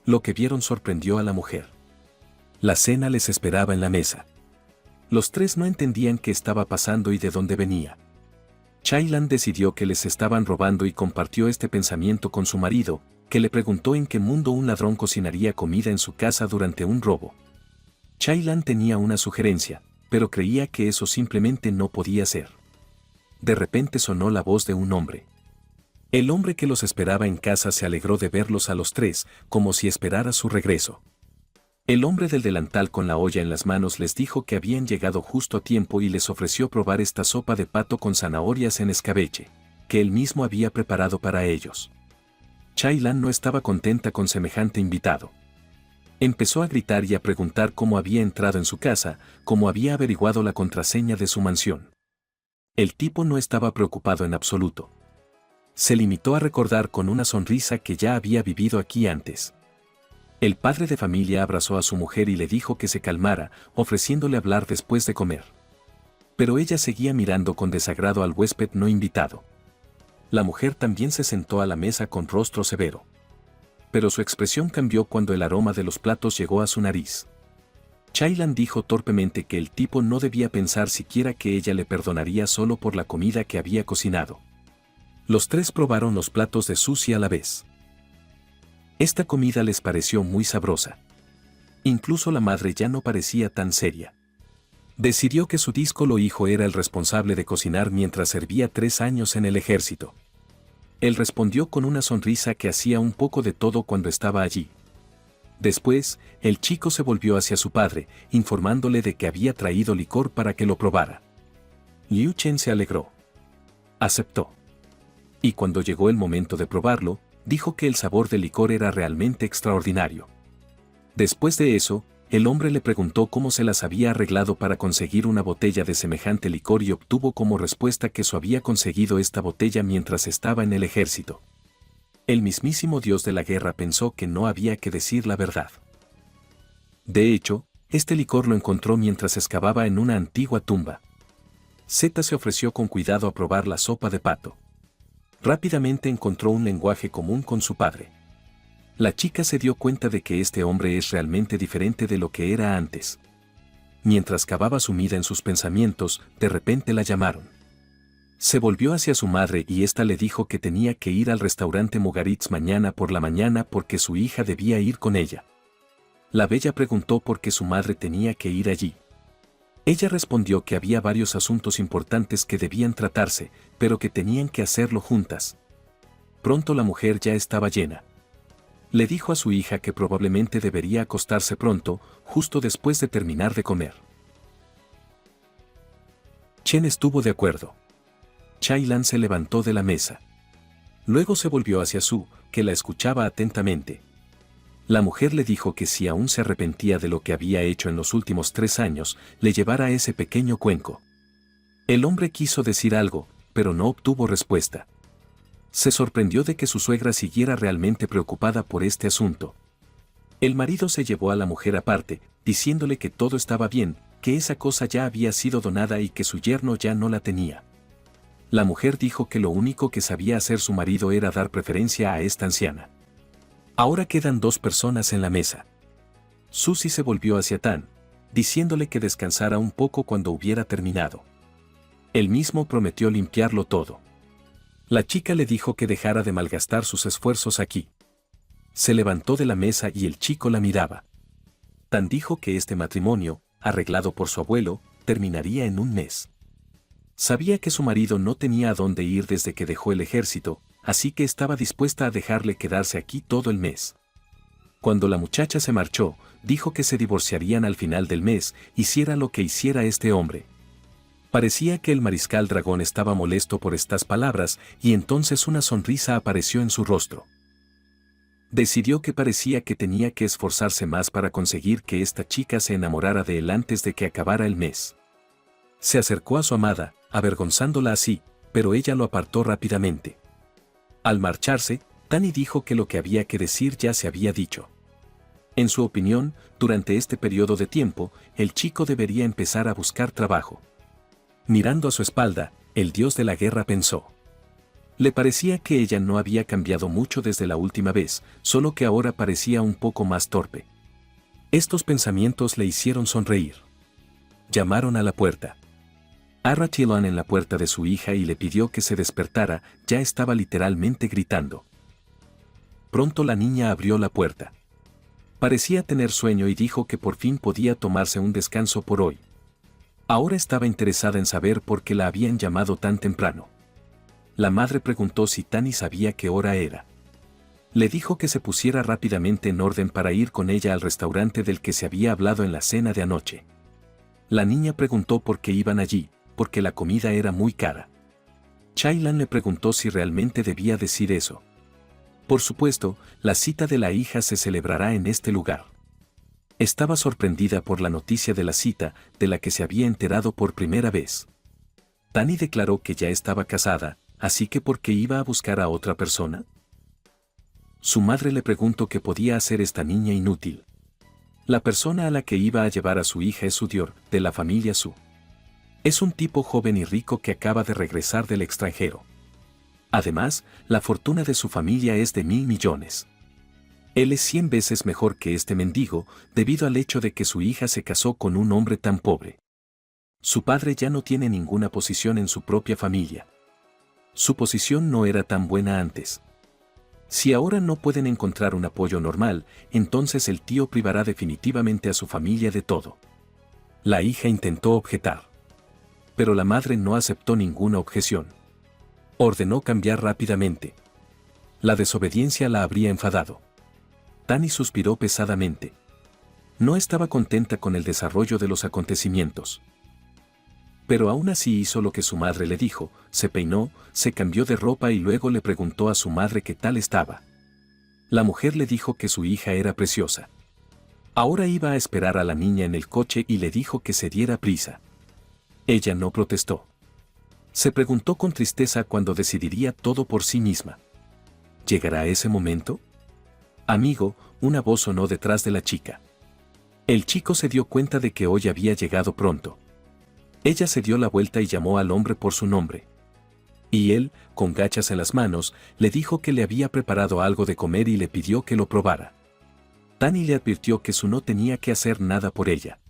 A: Lo que vieron sorprendió a la mujer. La cena les esperaba en la mesa. Los tres no entendían qué estaba pasando y de dónde venía. Chailan decidió que les estaban robando y compartió este pensamiento con su marido, que le preguntó en qué mundo un ladrón cocinaría comida en su casa durante un robo. Chailan tenía una sugerencia, pero creía que eso simplemente no podía ser. De repente sonó la voz de un hombre. El hombre que los esperaba en casa se alegró de verlos a los tres, como si esperara su regreso. El hombre del delantal con la olla en las manos les dijo que habían llegado justo a tiempo y les ofreció probar esta sopa de pato con zanahorias en escabeche, que él mismo había preparado para ellos. Chailan no estaba contenta con semejante invitado. Empezó a gritar y a preguntar cómo había entrado en su casa, cómo había averiguado la contraseña de su mansión. El tipo no estaba preocupado en absoluto. Se limitó a recordar con una sonrisa que ya había vivido aquí antes. El padre de familia abrazó a su mujer y le dijo que se calmara, ofreciéndole hablar después de comer. Pero ella seguía mirando con desagrado al huésped no invitado. La mujer también se sentó a la mesa con rostro severo. Pero su expresión cambió cuando el aroma de los platos llegó a su nariz. Chailan dijo torpemente que el tipo no debía pensar siquiera que ella le perdonaría solo por la comida que había cocinado. Los tres probaron los platos de Suzy a la vez. Esta comida les pareció muy sabrosa. Incluso la madre ya no parecía tan seria. Decidió que su díscolo hijo era el responsable de cocinar mientras servía 3 años en el ejército. Él respondió con una sonrisa que hacía un poco de todo cuando estaba allí. Después, el chico se volvió hacia su padre, informándole de que había traído licor para que lo probara. Liu Chen se alegró. Aceptó. Y cuando llegó el momento de probarlo, dijo que el sabor del licor era realmente extraordinario. Después de eso, el hombre le preguntó cómo se las había arreglado para conseguir una botella de semejante licor y obtuvo como respuesta que su había conseguido esta botella mientras estaba en el ejército. El mismísimo dios de la guerra pensó que no había que decir la verdad. De hecho, este licor lo encontró mientras excavaba en una antigua tumba. Zeta se ofreció con cuidado a probar la sopa de pato. Rápidamente encontró un lenguaje común con su padre. La chica se dio cuenta de que este hombre es realmente diferente de lo que era antes. Mientras cavaba sumida en sus pensamientos, de repente la llamaron. Se volvió hacia su madre y ésta le dijo que tenía que ir al restaurante Mugaritz mañana por la mañana porque su hija debía ir con ella. La bella preguntó por qué su madre tenía que ir allí. Ella respondió que había varios asuntos importantes que debían tratarse, pero que tenían que hacerlo juntas. Pronto la mujer ya estaba llena. Le dijo a su hija que probablemente debería acostarse pronto, justo después de terminar de comer. Chen estuvo de acuerdo. Chailan se levantó de la mesa. Luego se volvió hacia Su, que la escuchaba atentamente. La mujer le dijo que si aún se arrepentía de lo que había hecho en los últimos 3 años, le llevara ese pequeño cuenco. El hombre quiso decir algo, pero no obtuvo respuesta. Se sorprendió de que su suegra siguiera realmente preocupada por este asunto. El marido se llevó a la mujer aparte, diciéndole que todo estaba bien, que esa cosa ya había sido donada y que su yerno ya no la tenía. La mujer dijo que lo único que sabía hacer su marido era dar preferencia a esta anciana. Ahora quedan 2 personas en la mesa. Susie se volvió hacia Tan, diciéndole que descansara un poco cuando hubiera terminado. Él mismo prometió limpiarlo todo. La chica le dijo que dejara de malgastar sus esfuerzos aquí. Se levantó de la mesa y el chico la miraba. Tan dijo que este matrimonio, arreglado por su abuelo, terminaría en un mes. Sabía que su marido no tenía a dónde ir desde que dejó el ejército, así que estaba dispuesta a dejarle quedarse aquí todo el mes. Cuando la muchacha se marchó, dijo que se divorciarían al final del mes, hiciera lo que hiciera este hombre. Parecía que el mariscal Dragón estaba molesto por estas palabras y entonces una sonrisa apareció en su rostro. Decidió que parecía que tenía que esforzarse más para conseguir que esta chica se enamorara de él antes de que acabara el mes. Se acercó a su amada, avergonzándola así, pero ella lo apartó rápidamente. Al marcharse, Tani dijo que lo que había que decir ya se había dicho. En su opinión, durante este periodo de tiempo, el chico debería empezar a buscar trabajo. Mirando a su espalda, el dios de la guerra pensó. Le parecía que ella no había cambiado mucho desde la última vez, solo que ahora parecía un poco más torpe. Estos pensamientos le hicieron sonreír. Llamaron a la puerta. Arratilan en la puerta de su hija y le pidió que se despertara, ya estaba literalmente gritando. Pronto la niña abrió la puerta. Parecía tener sueño y dijo que por fin podía tomarse un descanso por hoy. Ahora estaba interesada en saber por qué la habían llamado tan temprano. La madre preguntó si Tani sabía qué hora era. Le dijo que se pusiera rápidamente en orden para ir con ella al restaurante del que se había hablado en la cena de anoche. La niña preguntó por qué iban allí, porque la comida era muy cara. Chailan le preguntó si realmente debía decir eso. Por supuesto, la cita de la hija se celebrará en este lugar. Estaba sorprendida por la noticia de la cita, de la que se había enterado por primera vez. Tani declaró que ya estaba casada, así que ¿por qué iba a buscar a otra persona? Su madre le preguntó qué podía hacer esta niña inútil. La persona a la que iba a llevar a su hija es su dior, de la familia Su. Es un tipo joven y rico que acaba de regresar del extranjero. Además, la fortuna de su familia es de 1.000 millones. Él es 100 veces mejor que este mendigo, debido al hecho de que su hija se casó con un hombre tan pobre. Su padre ya no tiene ninguna posición en su propia familia. Su posición no era tan buena antes. Si ahora no pueden encontrar un apoyo normal, entonces el tío privará definitivamente a su familia de todo. La hija intentó objetar. Pero la madre no aceptó ninguna objeción. Ordenó cambiar rápidamente. La desobediencia la habría enfadado. Tani suspiró pesadamente. No estaba contenta con el desarrollo de los acontecimientos. Pero aún así hizo lo que su madre le dijo, se peinó, se cambió de ropa y luego le preguntó a su madre qué tal estaba. La mujer le dijo que su hija era preciosa. Ahora iba a esperar a la niña en el coche y le dijo que se diera prisa. Ella no protestó. Se preguntó con tristeza cuándo decidiría todo por sí misma. ¿Llegará ese momento? Amigo, una voz sonó detrás de la chica. El chico se dio cuenta de que hoy había llegado pronto. Ella se dio la vuelta y llamó al hombre por su nombre. Y él, con gachas en las manos, le dijo que le había preparado algo de comer y le pidió que lo probara. Tani le advirtió que Su no tenía que hacer nada por ella.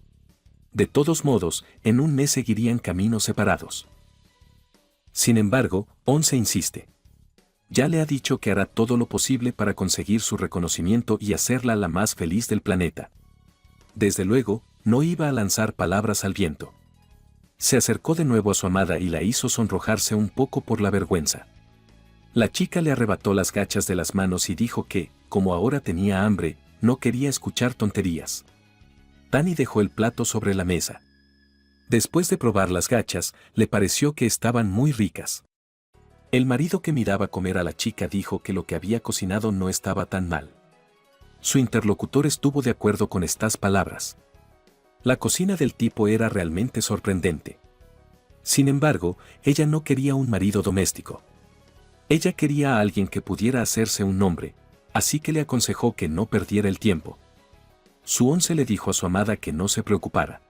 A: De todos modos, en un mes seguirían caminos separados. Sin embargo, Once insiste. Ya le ha dicho que hará todo lo posible para conseguir su reconocimiento y hacerla la más feliz del planeta. Desde luego, no iba a lanzar palabras al viento. Se acercó de nuevo a su amada y la hizo sonrojarse un poco por la vergüenza. La chica le arrebató las gachas de las manos y dijo que, como ahora tenía hambre, no quería escuchar tonterías. Tani dejó el plato sobre la mesa. Después de probar las gachas, le pareció que estaban muy ricas. El marido que miraba comer a la chica dijo que lo que había cocinado no estaba tan mal. Su interlocutor estuvo de acuerdo con estas palabras. La cocina del tipo era realmente sorprendente. Sin embargo, ella no quería un marido doméstico. Ella quería a alguien que pudiera hacerse un nombre, así que le aconsejó que no perdiera el tiempo. Su once le dijo a su amada que no se preocupara.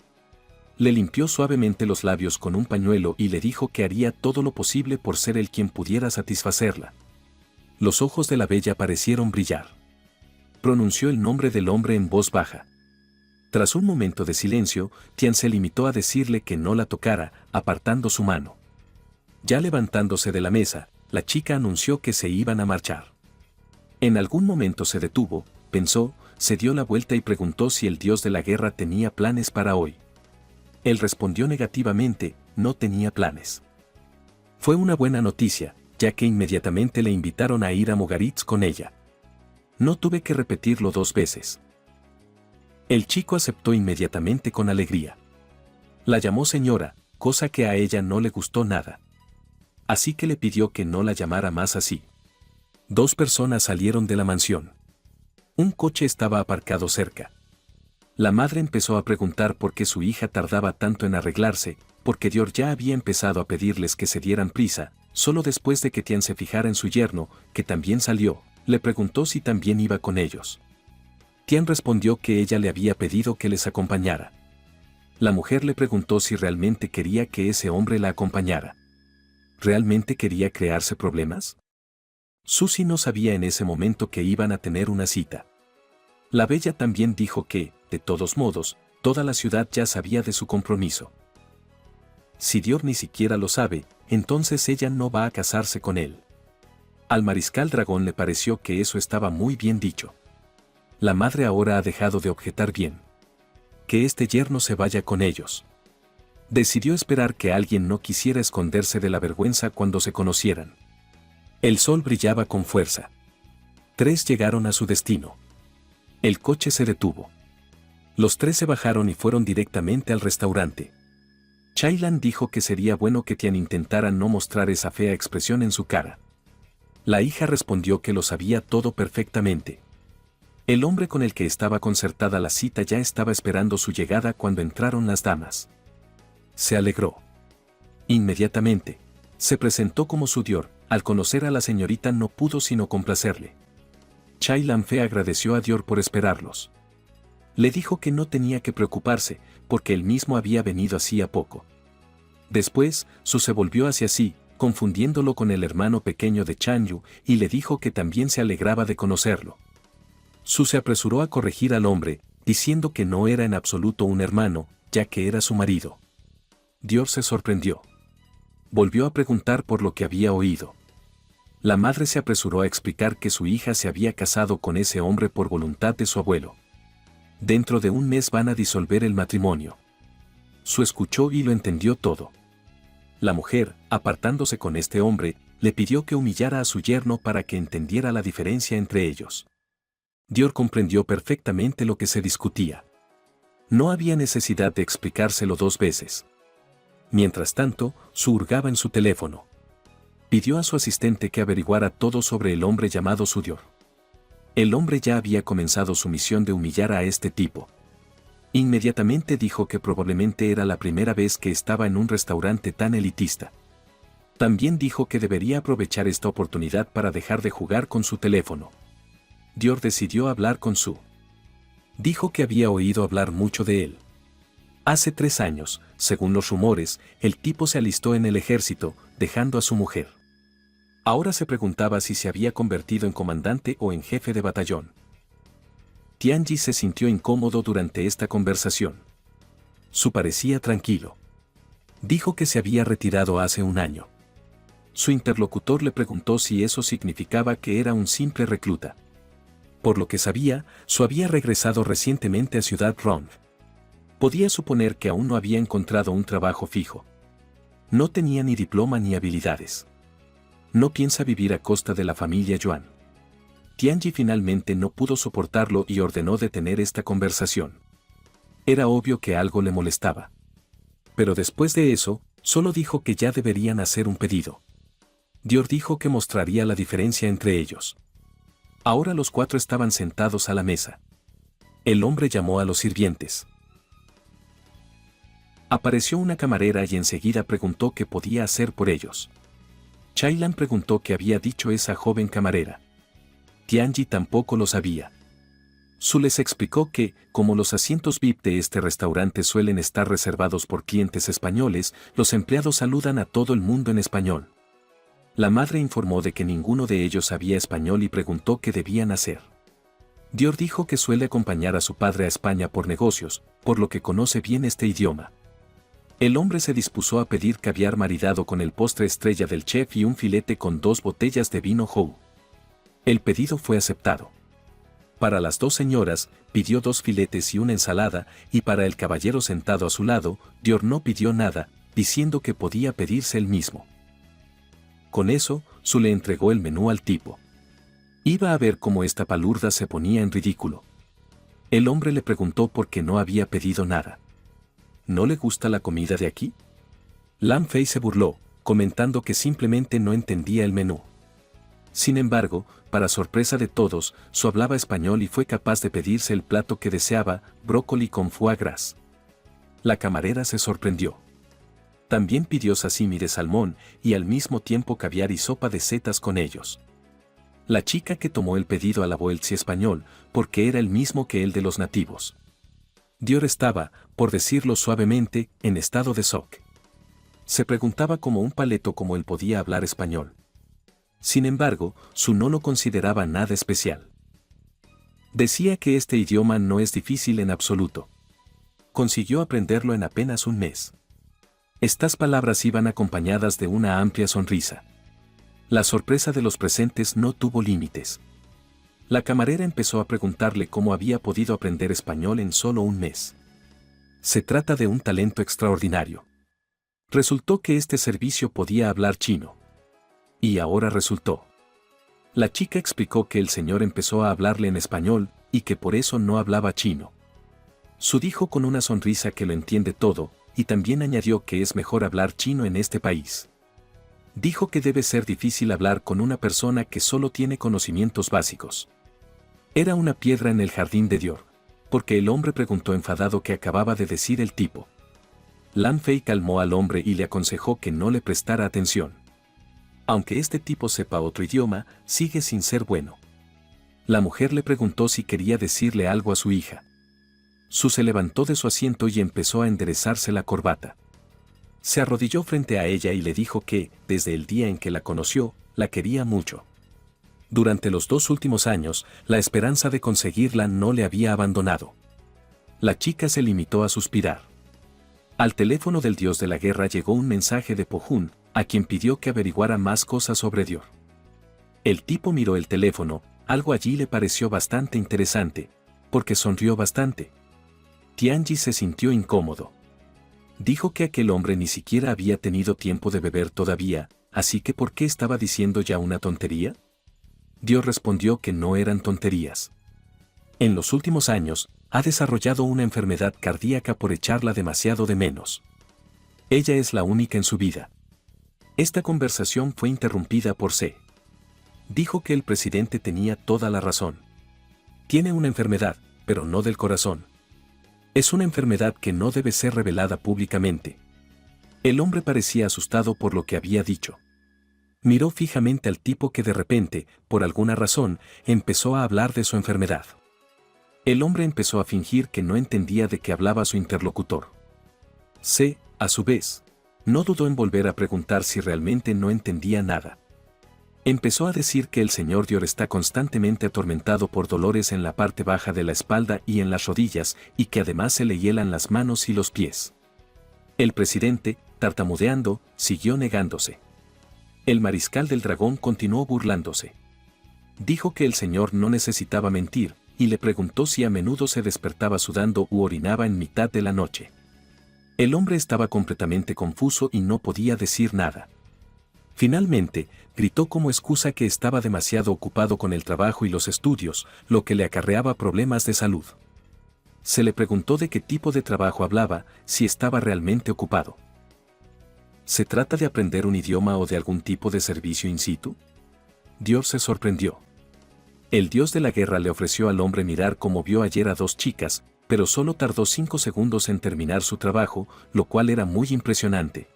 A: Le limpió suavemente los labios con un pañuelo y le dijo que haría todo lo posible por ser él quien pudiera satisfacerla. Los ojos de la bella parecieron brillar. Pronunció el nombre del hombre en voz baja. Tras un momento de silencio, Tian se limitó a decirle que no la tocara, apartando su mano. Ya levantándose de la mesa, la chica anunció que se iban a marchar. En algún momento se detuvo, pensó, se dio la vuelta y preguntó si el dios de la guerra tenía planes para hoy. Él respondió negativamente, no tenía planes. Fue una buena noticia, ya que inmediatamente le invitaron a ir a Mogaritz con ella. No tuve que repetirlo 2 veces. El chico aceptó inmediatamente con alegría. La llamó señora, cosa que a ella no le gustó nada. Así que le pidió que no la llamara más así. 2 personas salieron de la mansión. Un coche estaba aparcado cerca. La madre empezó a preguntar por qué su hija tardaba tanto en arreglarse, porque Dior ya había empezado a pedirles que se dieran prisa. Solo después de que Tian se fijara en su yerno, que también salió, le preguntó si también iba con ellos. Tian respondió que ella le había pedido que les acompañara. La mujer le preguntó si realmente quería que ese hombre la acompañara. ¿Realmente quería crearse problemas? Susie no sabía en ese momento que iban a tener una cita. La bella también dijo que, de todos modos, toda la ciudad ya sabía de su compromiso. Si Dior ni siquiera lo sabe, entonces ella no va a casarse con él. Al mariscal Dragón le pareció que eso estaba muy bien dicho. La madre ahora ha dejado de objetar bien. Que este yerno se vaya con ellos. Decidió esperar que alguien no quisiera esconderse de la vergüenza cuando se conocieran. El sol brillaba con fuerza. 3 llegaron a su destino. El coche se detuvo. Los 3 se bajaron y fueron directamente al restaurante. Chailan dijo que sería bueno que Tian intentara no mostrar esa fea expresión en su cara. La hija respondió que lo sabía todo perfectamente. El hombre con el que estaba concertada la cita ya estaba esperando su llegada cuando entraron las damas. Se alegró. Inmediatamente, se presentó como su Dior. Al conocer a la señorita no pudo sino complacerle. Chailan Fe agradeció a Dior por esperarlos. Le dijo que no tenía que preocuparse, porque él mismo había venido hacía poco. Después, Su se volvió hacia sí, confundiéndolo con el hermano pequeño de Chanyu, y le dijo que también se alegraba de conocerlo. Su se apresuró a corregir al hombre, diciendo que no era en absoluto un hermano, ya que era su marido. Dior se sorprendió. Volvió a preguntar por lo que había oído. La madre se apresuró a explicar que su hija se había casado con ese hombre por voluntad de su abuelo. Dentro de un mes van a disolver el matrimonio. Su escuchó y lo entendió todo. La mujer, apartándose con este hombre, le pidió que humillara a su yerno para que entendiera la diferencia entre ellos. Dior comprendió perfectamente lo que se discutía. No había necesidad de explicárselo 2 veces. Mientras tanto, Su hurgaba en su teléfono. Pidió a su asistente que averiguara todo sobre el hombre llamado Su Dior. El hombre ya había comenzado su misión de humillar a este tipo. Inmediatamente dijo que probablemente era la primera vez que estaba en un restaurante tan elitista. También dijo que debería aprovechar esta oportunidad para dejar de jugar con su teléfono. Dior decidió hablar con Su. Dijo que había oído hablar mucho de él. Hace 3 años, según los rumores, el tipo se alistó en el ejército, dejando a su mujer. Ahora se preguntaba si se había convertido en comandante o en jefe de batallón. Tianji se sintió incómodo durante esta conversación. Su parecía tranquilo. Dijo que se había retirado hace 1 año. Su interlocutor le preguntó si eso significaba que era un simple recluta. Por lo que sabía, Su había regresado recientemente a Ciudad Rong. Podía suponer que aún no había encontrado un trabajo fijo. No tenía ni diploma ni habilidades. No piensa vivir a costa de la familia Yuan. Tianji finalmente no pudo soportarlo y ordenó detener esta conversación. Era obvio que algo le molestaba. Pero después de eso, solo dijo que ya deberían hacer un pedido. Dior dijo que mostraría la diferencia entre ellos. Ahora los 4 estaban sentados a la mesa. El hombre llamó a los sirvientes. Apareció una camarera y enseguida preguntó qué podía hacer por ellos. Chailan preguntó qué había dicho esa joven camarera. Tianji tampoco lo sabía. Su les explicó que, como los asientos VIP de este restaurante suelen estar reservados por clientes españoles, los empleados saludan a todo el mundo en español. La madre informó de que ninguno de ellos sabía español y preguntó qué debían hacer. Dior dijo que suele acompañar a su padre a España por negocios, por lo que conoce bien este idioma. El hombre se dispuso a pedir caviar maridado con el postre estrella del chef y un filete con 2 botellas de vino Hou. El pedido fue aceptado. Para las 2 señoras, pidió 2 filetes y una ensalada, y para el caballero sentado a su lado, Dior no pidió nada, diciendo que podía pedirse el mismo. Con eso, Su le entregó el menú al tipo. Iba a ver cómo esta palurda se ponía en ridículo. El hombre le preguntó por qué no había pedido nada. ¿No le gusta la comida de aquí? Lan Fei se burló, comentando que simplemente no entendía el menú. Sin embargo, para sorpresa de todos, Su hablaba español y fue capaz de pedirse el plato que deseaba, brócoli con foie gras. La camarera se sorprendió. También pidió sashimi de salmón y al mismo tiempo caviar y sopa de setas con ellos. La chica que tomó el pedido alabó el sí español, porque era el mismo que el de los nativos. Dior estaba, por decirlo suavemente, en estado de shock. Se preguntaba como un paleto cómo él podía hablar español. Sin embargo, Su no lo consideraba nada especial. Decía que este idioma no es difícil en absoluto. Consiguió aprenderlo en apenas un mes. Estas palabras iban acompañadas de una amplia sonrisa. La sorpresa de los presentes no tuvo límites. La camarera empezó a preguntarle cómo había podido aprender español en solo un mes. Se trata de un talento extraordinario. Resultó que este servicio podía hablar chino. Y ahora resultó. La chica explicó que el señor empezó a hablarle en español y que por eso no hablaba chino. Su dijo con una sonrisa que lo entiende todo, y también añadió que es mejor hablar chino en este país. Dijo que debe ser difícil hablar con una persona que solo tiene conocimientos básicos. Era una piedra en el jardín de Dior, porque el hombre preguntó enfadado qué acababa de decir el tipo. Lan Fei calmó al hombre y le aconsejó que no le prestara atención. Aunque este tipo sepa otro idioma, sigue sin ser bueno. La mujer le preguntó si quería decirle algo a su hija. Su se levantó de su asiento y empezó a enderezarse la corbata. Se arrodilló frente a ella y le dijo que, desde el día en que la conoció, la quería mucho. Durante los 2 últimos años, la esperanza de conseguirla no le había abandonado. La chica se limitó a suspirar. Al teléfono del dios de la guerra llegó un mensaje de Po Jun, a quien pidió que averiguara más cosas sobre Dior. El tipo miró el teléfono, algo allí le pareció bastante interesante, porque sonrió bastante. Tianji se sintió incómodo. Dijo que aquel hombre ni siquiera había tenido tiempo de beber todavía, así que ¿por qué estaba diciendo ya una tontería? Dior respondió que no eran tonterías. En los últimos años, ha desarrollado una enfermedad cardíaca por echarla demasiado de menos. Ella es la única en su vida. Esta conversación fue interrumpida por C. Dijo que el presidente tenía toda la razón. Tiene una enfermedad, pero no del corazón. Es una enfermedad que no debe ser revelada públicamente. El hombre parecía asustado por lo que había dicho. Miró fijamente al tipo que de repente, por alguna razón, empezó a hablar de su enfermedad. El hombre empezó a fingir que no entendía de qué hablaba su interlocutor. C, a su vez, no dudó en volver a preguntar si realmente no entendía nada. Empezó a decir que el señor Dior está constantemente atormentado por dolores en la parte baja de la espalda y en las rodillas, y que además se le hielan las manos y los pies. El presidente, tartamudeando, siguió negándose. El mariscal del dragón continuó burlándose. Dijo que el señor no necesitaba mentir, y le preguntó si a menudo se despertaba sudando u orinaba en mitad de la noche. El hombre estaba completamente confuso y no podía decir nada. Finalmente, gritó como excusa que estaba demasiado ocupado con el trabajo y los estudios, lo que le acarreaba problemas de salud. Se le preguntó de qué tipo de trabajo hablaba, si estaba realmente ocupado. ¿Se trata de aprender un idioma o de algún tipo de servicio in situ? Dior se sorprendió. El dios de la guerra le ofreció al hombre mirar como vio ayer a 2 chicas, pero solo tardó 5 segundos en terminar su trabajo, lo cual era muy impresionante.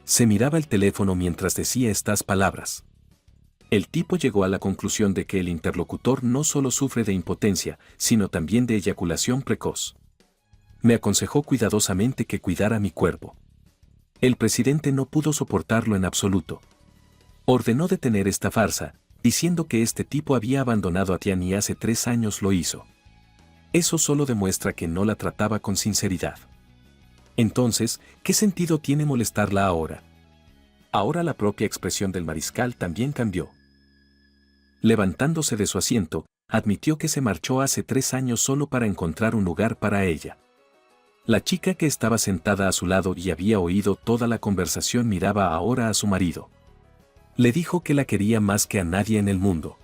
A: Se miraba el teléfono mientras decía estas palabras. El tipo llegó a la conclusión de que el interlocutor no solo sufre de impotencia, sino también de eyaculación precoz. Me aconsejó cuidadosamente que cuidara mi cuerpo. El presidente no pudo soportarlo en absoluto. Ordenó detener esta farsa, diciendo que este tipo había abandonado a Tian y hace 3 años lo hizo. Eso solo demuestra que no la trataba con sinceridad. Entonces, ¿qué sentido tiene molestarla ahora? Ahora la propia expresión del mariscal también cambió. Levantándose de su asiento, admitió que se marchó hace 3 años solo para encontrar un lugar para ella. La chica que estaba sentada a su lado y había oído toda la conversación miraba ahora a su marido. Le dijo que la quería más que a nadie en el mundo.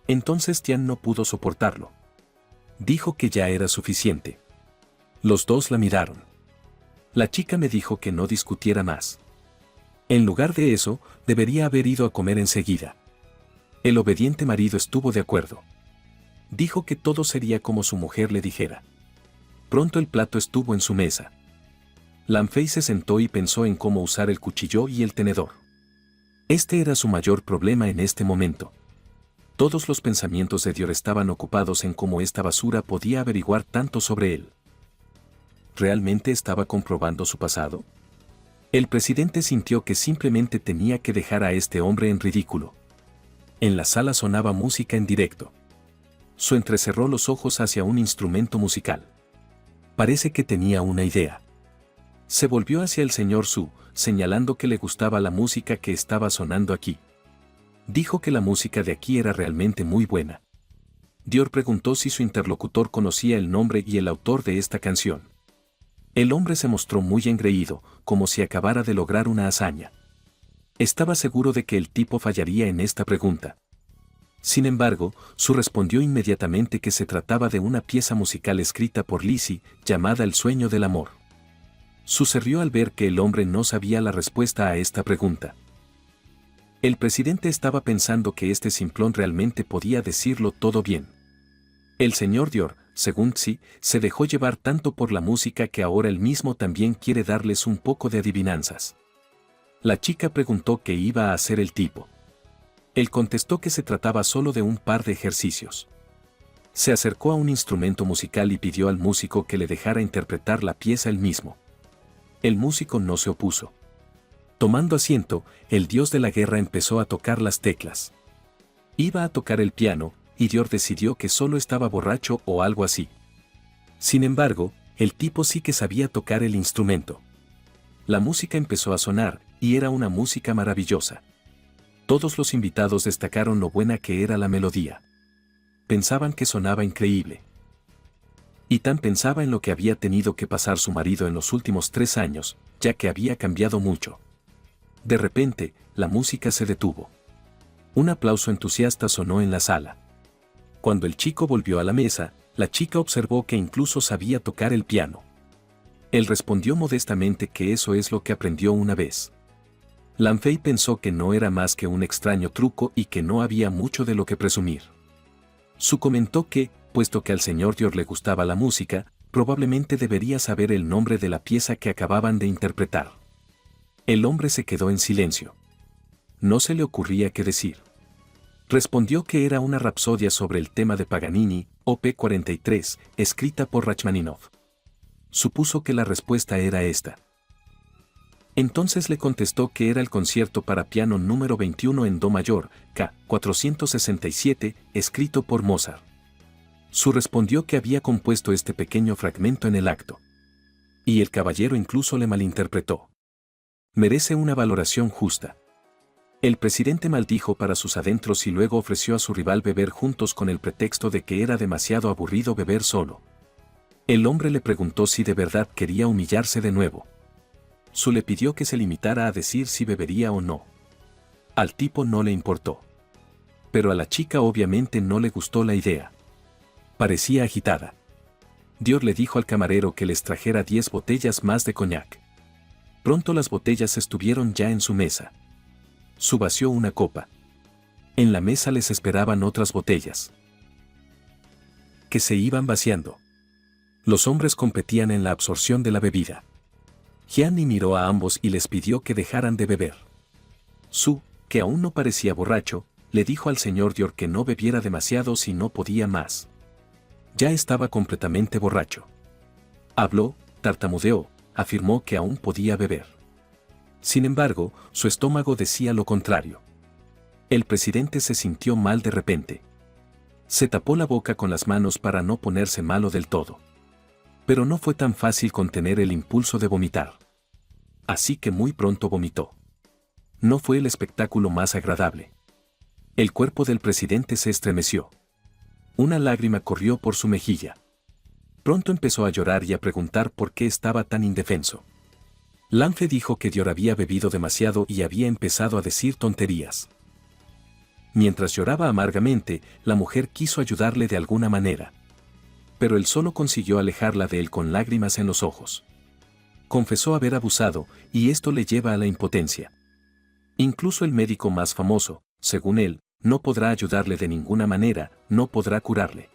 A: Entonces Tian no pudo soportarlo. Dijo que ya era suficiente. Los dos la miraron. La chica me dijo que no discutiera más. En lugar de eso, debería haber ido a comer enseguida. El obediente marido estuvo de acuerdo. Dijo que todo sería como su mujer le dijera. Pronto el plato estuvo en su mesa. Lan Fei se sentó y pensó en cómo usar el cuchillo y el tenedor. Este era su mayor problema en este momento. Todos los pensamientos de Dior estaban ocupados en cómo esta basura podía averiguar tanto sobre él. ¿Realmente estaba comprobando su pasado? El presidente sintió que simplemente tenía que dejar a este hombre en ridículo. En la sala sonaba música en directo. Su entrecerró los ojos hacia un instrumento musical. Parece que tenía una idea. Se volvió hacia el señor Su, señalando que le gustaba la música que estaba sonando aquí. Dijo que la música de aquí era realmente muy buena. Dior preguntó si su interlocutor conocía el nombre y el autor de esta canción. El hombre se mostró muy engreído, como si acabara de lograr una hazaña. Estaba seguro de que el tipo fallaría en esta pregunta. Sin embargo, Su respondió inmediatamente que se trataba de una pieza musical escrita por Lizzie, llamada El sueño del amor. Su se rió al ver que el hombre no sabía la respuesta a esta pregunta. El presidente estaba pensando que este simplón realmente podía decirlo todo bien. El señor Dior, según Xi, se dejó llevar tanto por la música que ahora él mismo también quiere darles un poco de adivinanzas. La chica preguntó qué iba a hacer el tipo. Él contestó que se trataba solo de un par de ejercicios. Se acercó a un instrumento musical y pidió al músico que le dejara interpretar la pieza él mismo. El músico no se opuso. Tomando asiento, el dios de la guerra empezó a tocar las teclas. Iba a tocar el piano, y Dior decidió que solo estaba borracho o algo así. Sin embargo, el tipo sí que sabía tocar el instrumento. La música empezó a sonar, y era una música maravillosa. Todos los invitados destacaron lo buena que era la melodía. Pensaban que sonaba increíble. Y Tan pensaba en lo que había tenido que pasar su marido en los últimos 3 años, ya que había cambiado mucho. De repente, la música se detuvo. Un aplauso entusiasta sonó en la sala. Cuando el chico volvió a la mesa, la chica observó que incluso sabía tocar el piano. Él respondió modestamente que eso es lo que aprendió una vez. Lan Fei pensó que no era más que un extraño truco y que no había mucho de lo que presumir. Su comentó que, puesto que al señor Dior le gustaba la música, probablemente debería saber el nombre de la pieza que acababan de interpretar. El hombre se quedó en silencio. No se le ocurría qué decir. Respondió que era una rapsodia sobre el tema de Paganini, Op. 43, escrita por Rachmaninoff. Supuso que la respuesta era esta. Entonces le contestó que era el concierto para piano número 21 en Do mayor, K. 467, escrito por Mozart. Su respondió que había compuesto este pequeño fragmento en el acto. Y el caballero incluso le malinterpretó. Merece una valoración justa. El presidente maldijo para sus adentros y luego ofreció a su rival beber juntos con el pretexto de que era demasiado aburrido beber solo. El hombre le preguntó si de verdad quería humillarse de nuevo. Su le pidió que se limitara a decir si bebería o no. Al tipo no le importó. Pero a la chica obviamente no le gustó la idea. Parecía agitada. Dior le dijo al camarero que les trajera 10 botellas más de coñac. Pronto las botellas estuvieron ya en su mesa. Su vació una copa. En la mesa les esperaban otras botellas, que se iban vaciando. Los hombres competían en la absorción de la bebida. Jian miró a ambos y les pidió que dejaran de beber. Su, que aún no parecía borracho, le dijo al señor Dior que no bebiera demasiado si no podía más. Ya estaba completamente borracho. Habló, tartamudeó, afirmó que aún podía beber. Sin embargo, su estómago decía lo contrario. El presidente se sintió mal de repente. Se tapó la boca con las manos para no ponerse malo del todo. Pero no fue tan fácil contener el impulso de vomitar. Así que muy pronto vomitó. No fue el espectáculo más agradable. El cuerpo del presidente se estremeció. Una lágrima corrió por su mejilla. Pronto empezó a llorar y a preguntar por qué estaba tan indefenso. Lanfe dijo que Dior había bebido demasiado y había empezado a decir tonterías. Mientras lloraba amargamente, la mujer quiso ayudarle de alguna manera. Pero él solo consiguió alejarla de él con lágrimas en los ojos. Confesó haber abusado, y esto le lleva a la impotencia. Incluso el médico más famoso, según él, no podrá ayudarle de ninguna manera, no podrá curarle.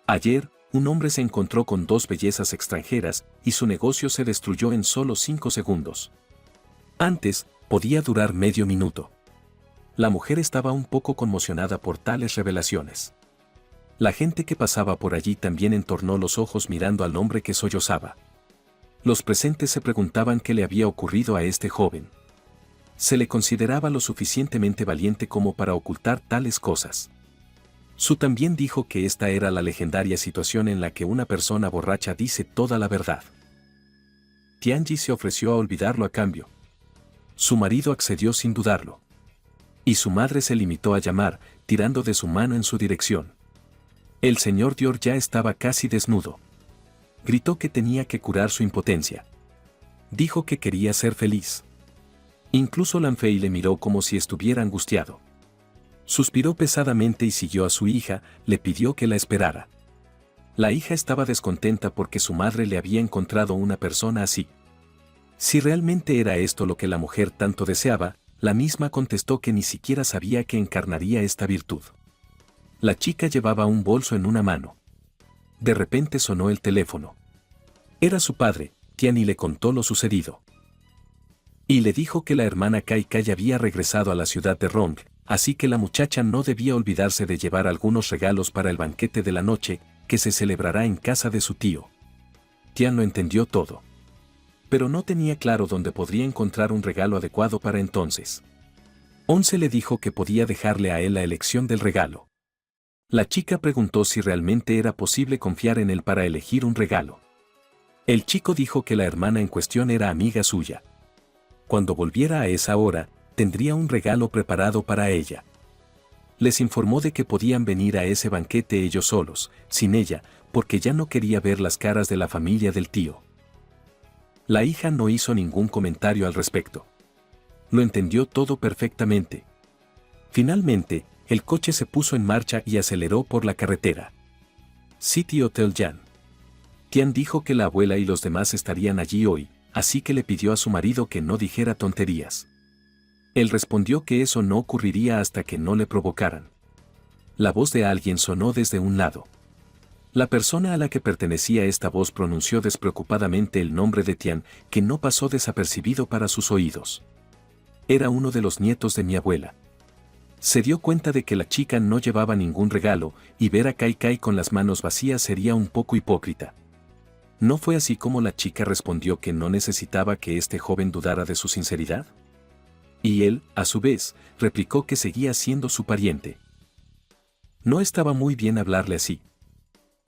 A: Ayer, un hombre se encontró con dos bellezas extranjeras, y su negocio se destruyó en solo 5 segundos. Antes, podía durar medio minuto. La mujer estaba un poco conmocionada por tales revelaciones. La gente que pasaba por allí también entornó los ojos mirando al hombre que sollozaba. Los presentes se preguntaban qué le había ocurrido a este joven. Se le consideraba lo suficientemente valiente como para ocultar tales cosas. Su también dijo que esta era la legendaria situación en la que una persona borracha dice toda la verdad. Tianji se ofreció a olvidarlo a cambio. Su marido accedió sin dudarlo. Y su madre se limitó a llamar, tirando de su mano en su dirección. El señor Dior ya estaba casi desnudo. Gritó que tenía que curar su impotencia. Dijo que quería ser feliz. Incluso Lanfei le miró como si estuviera angustiado. Suspiró pesadamente y siguió a su hija, le pidió que la esperara. La hija estaba descontenta porque su madre le había encontrado una persona así. Si realmente era esto lo que la mujer tanto deseaba, la misma contestó que ni siquiera sabía que encarnaría esta virtud. La chica llevaba un bolso en una mano. De repente sonó el teléfono. Era su padre, Tian, y le contó lo sucedido. Y le dijo que la hermana Kai Kai había regresado a la ciudad de Rong, así que la muchacha no debía olvidarse de llevar algunos regalos para el banquete de la noche, que se celebrará en casa de su tío. Tian lo entendió todo. Pero no tenía claro dónde podría encontrar un regalo adecuado para entonces. Once le dijo que podía dejarle a él la elección del regalo. La chica preguntó si realmente era posible confiar en él para elegir un regalo. El chico dijo que la hermana en cuestión era amiga suya. Cuando volviera a esa hora, tendría un regalo preparado para ella. Les informó de que podían venir a ese banquete ellos solos, sin ella, porque ya no quería ver las caras de la familia del tío. La hija no hizo ningún comentario al respecto. Lo entendió todo perfectamente. Finalmente, el coche se puso en marcha y aceleró por la carretera. City Hotel Yan. Tian dijo que la abuela y los demás estarían allí hoy, así que le pidió a su marido que no dijera tonterías. Él respondió que eso no ocurriría hasta que no le provocaran. La voz de alguien sonó desde un lado. La persona a la que pertenecía esta voz pronunció despreocupadamente el nombre de Tian, que no pasó desapercibido para sus oídos. Era uno de los nietos de mi abuela. Se dio cuenta de que la chica no llevaba ningún regalo, y ver a Kai Kai con las manos vacías sería un poco hipócrita. ¿No fue así como la chica respondió que no necesitaba que este joven dudara de su sinceridad? Y él, a su vez, replicó que seguía siendo su pariente. No estaba muy bien hablarle así.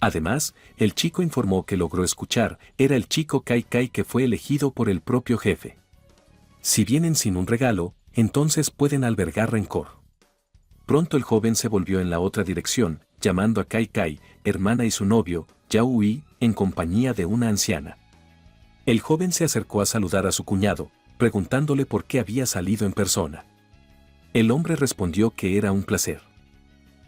A: Además, el chico informó que logró escuchar, era el chico Kai Kai que fue elegido por el propio jefe. Si vienen sin un regalo, entonces pueden albergar rencor. Pronto el joven se volvió en la otra dirección, llamando a Kai Kai, hermana y su novio, Yao Yi, en compañía de una anciana. El joven se acercó a saludar a su cuñado, preguntándole por qué había salido en persona. El hombre respondió que era un placer.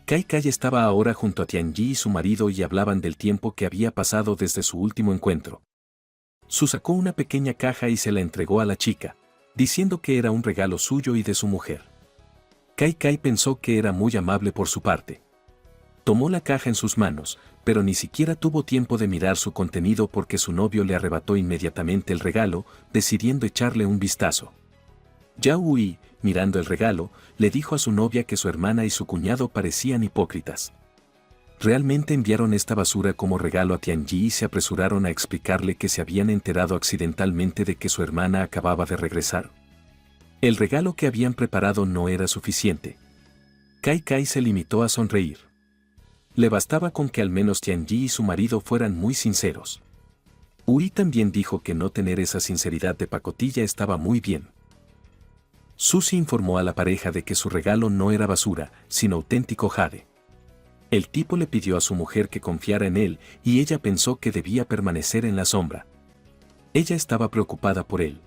A: Kai Kai estaba ahora junto a Tianji y su marido y hablaban del tiempo que había pasado desde su último encuentro. Su sacó una pequeña caja y se la entregó a la chica, diciendo que era un regalo suyo y de su mujer. Kai Kai pensó que era muy amable por su parte. Tomó la caja en sus manos, pero ni siquiera tuvo tiempo de mirar su contenido porque su novio le arrebató inmediatamente el regalo, decidiendo echarle un vistazo. Yao Yi, mirando el regalo, le dijo a su novia que su hermana y su cuñado parecían hipócritas. Realmente enviaron esta basura como regalo a Tianyi y se apresuraron a explicarle que se habían enterado accidentalmente de que su hermana acababa de regresar. El regalo que habían preparado no era suficiente. Kai Kai se limitó a sonreír. Le bastaba con que al menos Tianyi y su marido fueran muy sinceros. Ui también dijo que no tener esa sinceridad de pacotilla estaba muy bien. Suzy informó a la pareja de que su regalo no era basura, sino auténtico jade. El tipo le pidió a su mujer que confiara en él y ella pensó que debía permanecer en la sombra. Ella estaba preocupada por él.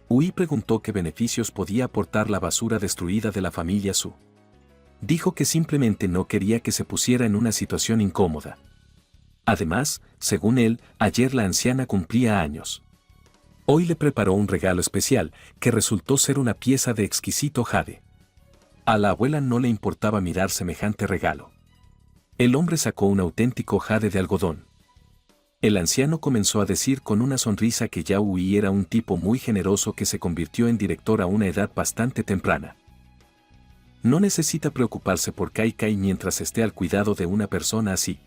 A: Ui preguntó qué beneficios podía aportar la basura destruida de la familia Su. Dijo que simplemente no quería que se pusiera en una situación incómoda. Además, según él, ayer la anciana cumplía años. Hoy le preparó un regalo especial, que resultó ser una pieza de exquisito jade. A la abuela no le importaba mirar semejante regalo. El hombre sacó un auténtico jade de algodón. El anciano comenzó a decir con una sonrisa que Yao Yi era un tipo muy generoso que se convirtió en director a una edad bastante temprana. No necesita preocuparse por Kai Kai mientras esté al cuidado de una persona así.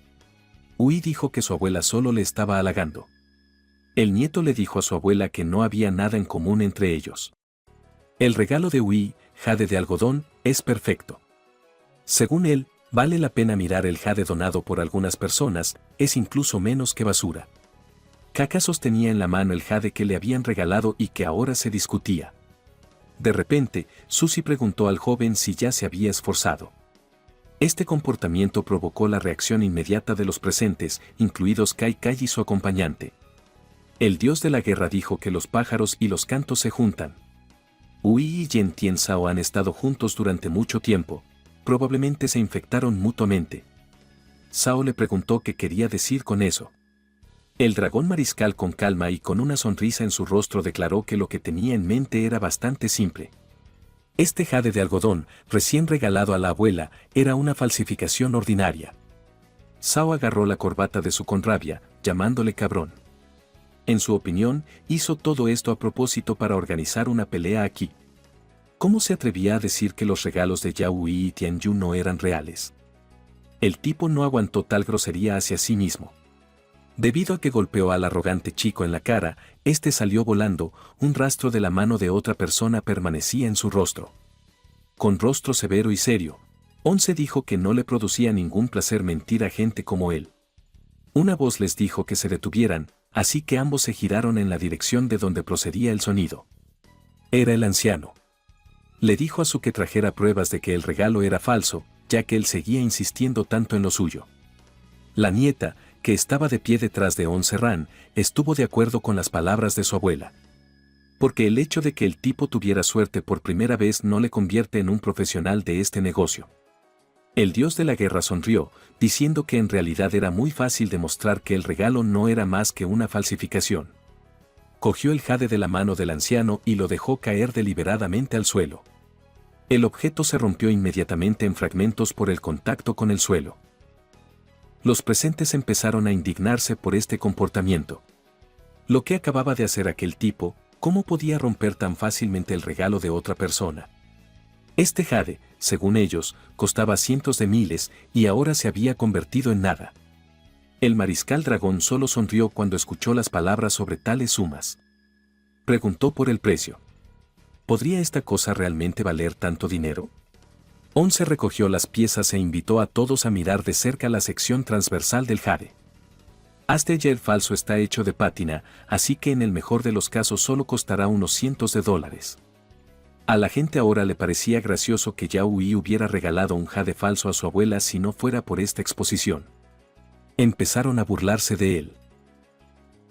A: Ui dijo que su abuela solo le estaba halagando. El nieto le dijo a su abuela que no había nada en común entre ellos. El regalo de Ui, jade de algodón, es perfecto. Según él, vale la pena mirar el jade donado por algunas personas, es incluso menos que basura. Kaka sostenía en la mano el jade que le habían regalado y que ahora se discutía. De repente, Suzy preguntó al joven si ya se había esforzado. Este comportamiento provocó la reacción inmediata de los presentes, incluidos Kai Kai y su acompañante. El dios de la guerra dijo que los pájaros y los cantos se juntan. Ui y Yen Tianzao han estado juntos durante mucho tiempo. Probablemente se infectaron mutuamente. Sao le preguntó qué quería decir con eso. El dragón mariscal con calma y con una sonrisa en su rostro declaró que lo que tenía en mente era bastante simple. Este jade de algodón, recién regalado a la abuela, era una falsificación ordinaria. Sao agarró la corbata de su con rabia, llamándole cabrón. En su opinión, hizo todo esto a propósito para organizar una pelea aquí. ¿Cómo se atrevía a decir que los regalos de Yao Yi y Tianyu no eran reales? El tipo no aguantó tal grosería hacia sí mismo. Debido a que golpeó al arrogante chico en la cara, este salió volando, un rastro de la mano de otra persona permanecía en su rostro. Con rostro severo y serio, Once dijo que no le producía ningún placer mentir a gente como él. Una voz les dijo que se detuvieran, así que ambos se giraron en la dirección de donde procedía el sonido. Era el anciano. Le dijo a Su que trajera pruebas de que el regalo era falso, ya que él seguía insistiendo tanto en lo suyo. La nieta, que estaba de pie detrás de Once Ran, estuvo de acuerdo con las palabras de su abuela. Porque el hecho de que el tipo tuviera suerte por primera vez no le convierte en un profesional de este negocio. El dios de la guerra sonrió, diciendo que en realidad era muy fácil demostrar que el regalo no era más que una falsificación. Cogió el jade de la mano del anciano y lo dejó caer deliberadamente al suelo. El objeto se rompió inmediatamente en fragmentos por el contacto con el suelo. Los presentes empezaron a indignarse por este comportamiento. Lo que acababa de hacer aquel tipo, ¿cómo podía romper tan fácilmente el regalo de otra persona? Este jade, según ellos, costaba cientos de miles y ahora se había convertido en nada. El mariscal dragón solo sonrió cuando escuchó las palabras sobre tales sumas. Preguntó por el precio. ¿Podría esta cosa realmente valer tanto dinero? Once recogió las piezas e invitó a todos a mirar de cerca la sección transversal del jade. El falso está hecho de pátina, así que en el mejor de los casos solo costará unos cientos de dólares. A la gente ahora le parecía gracioso que Yao Yi hubiera regalado un jade falso a su abuela si no fuera por esta exposición. Empezaron a burlarse de él.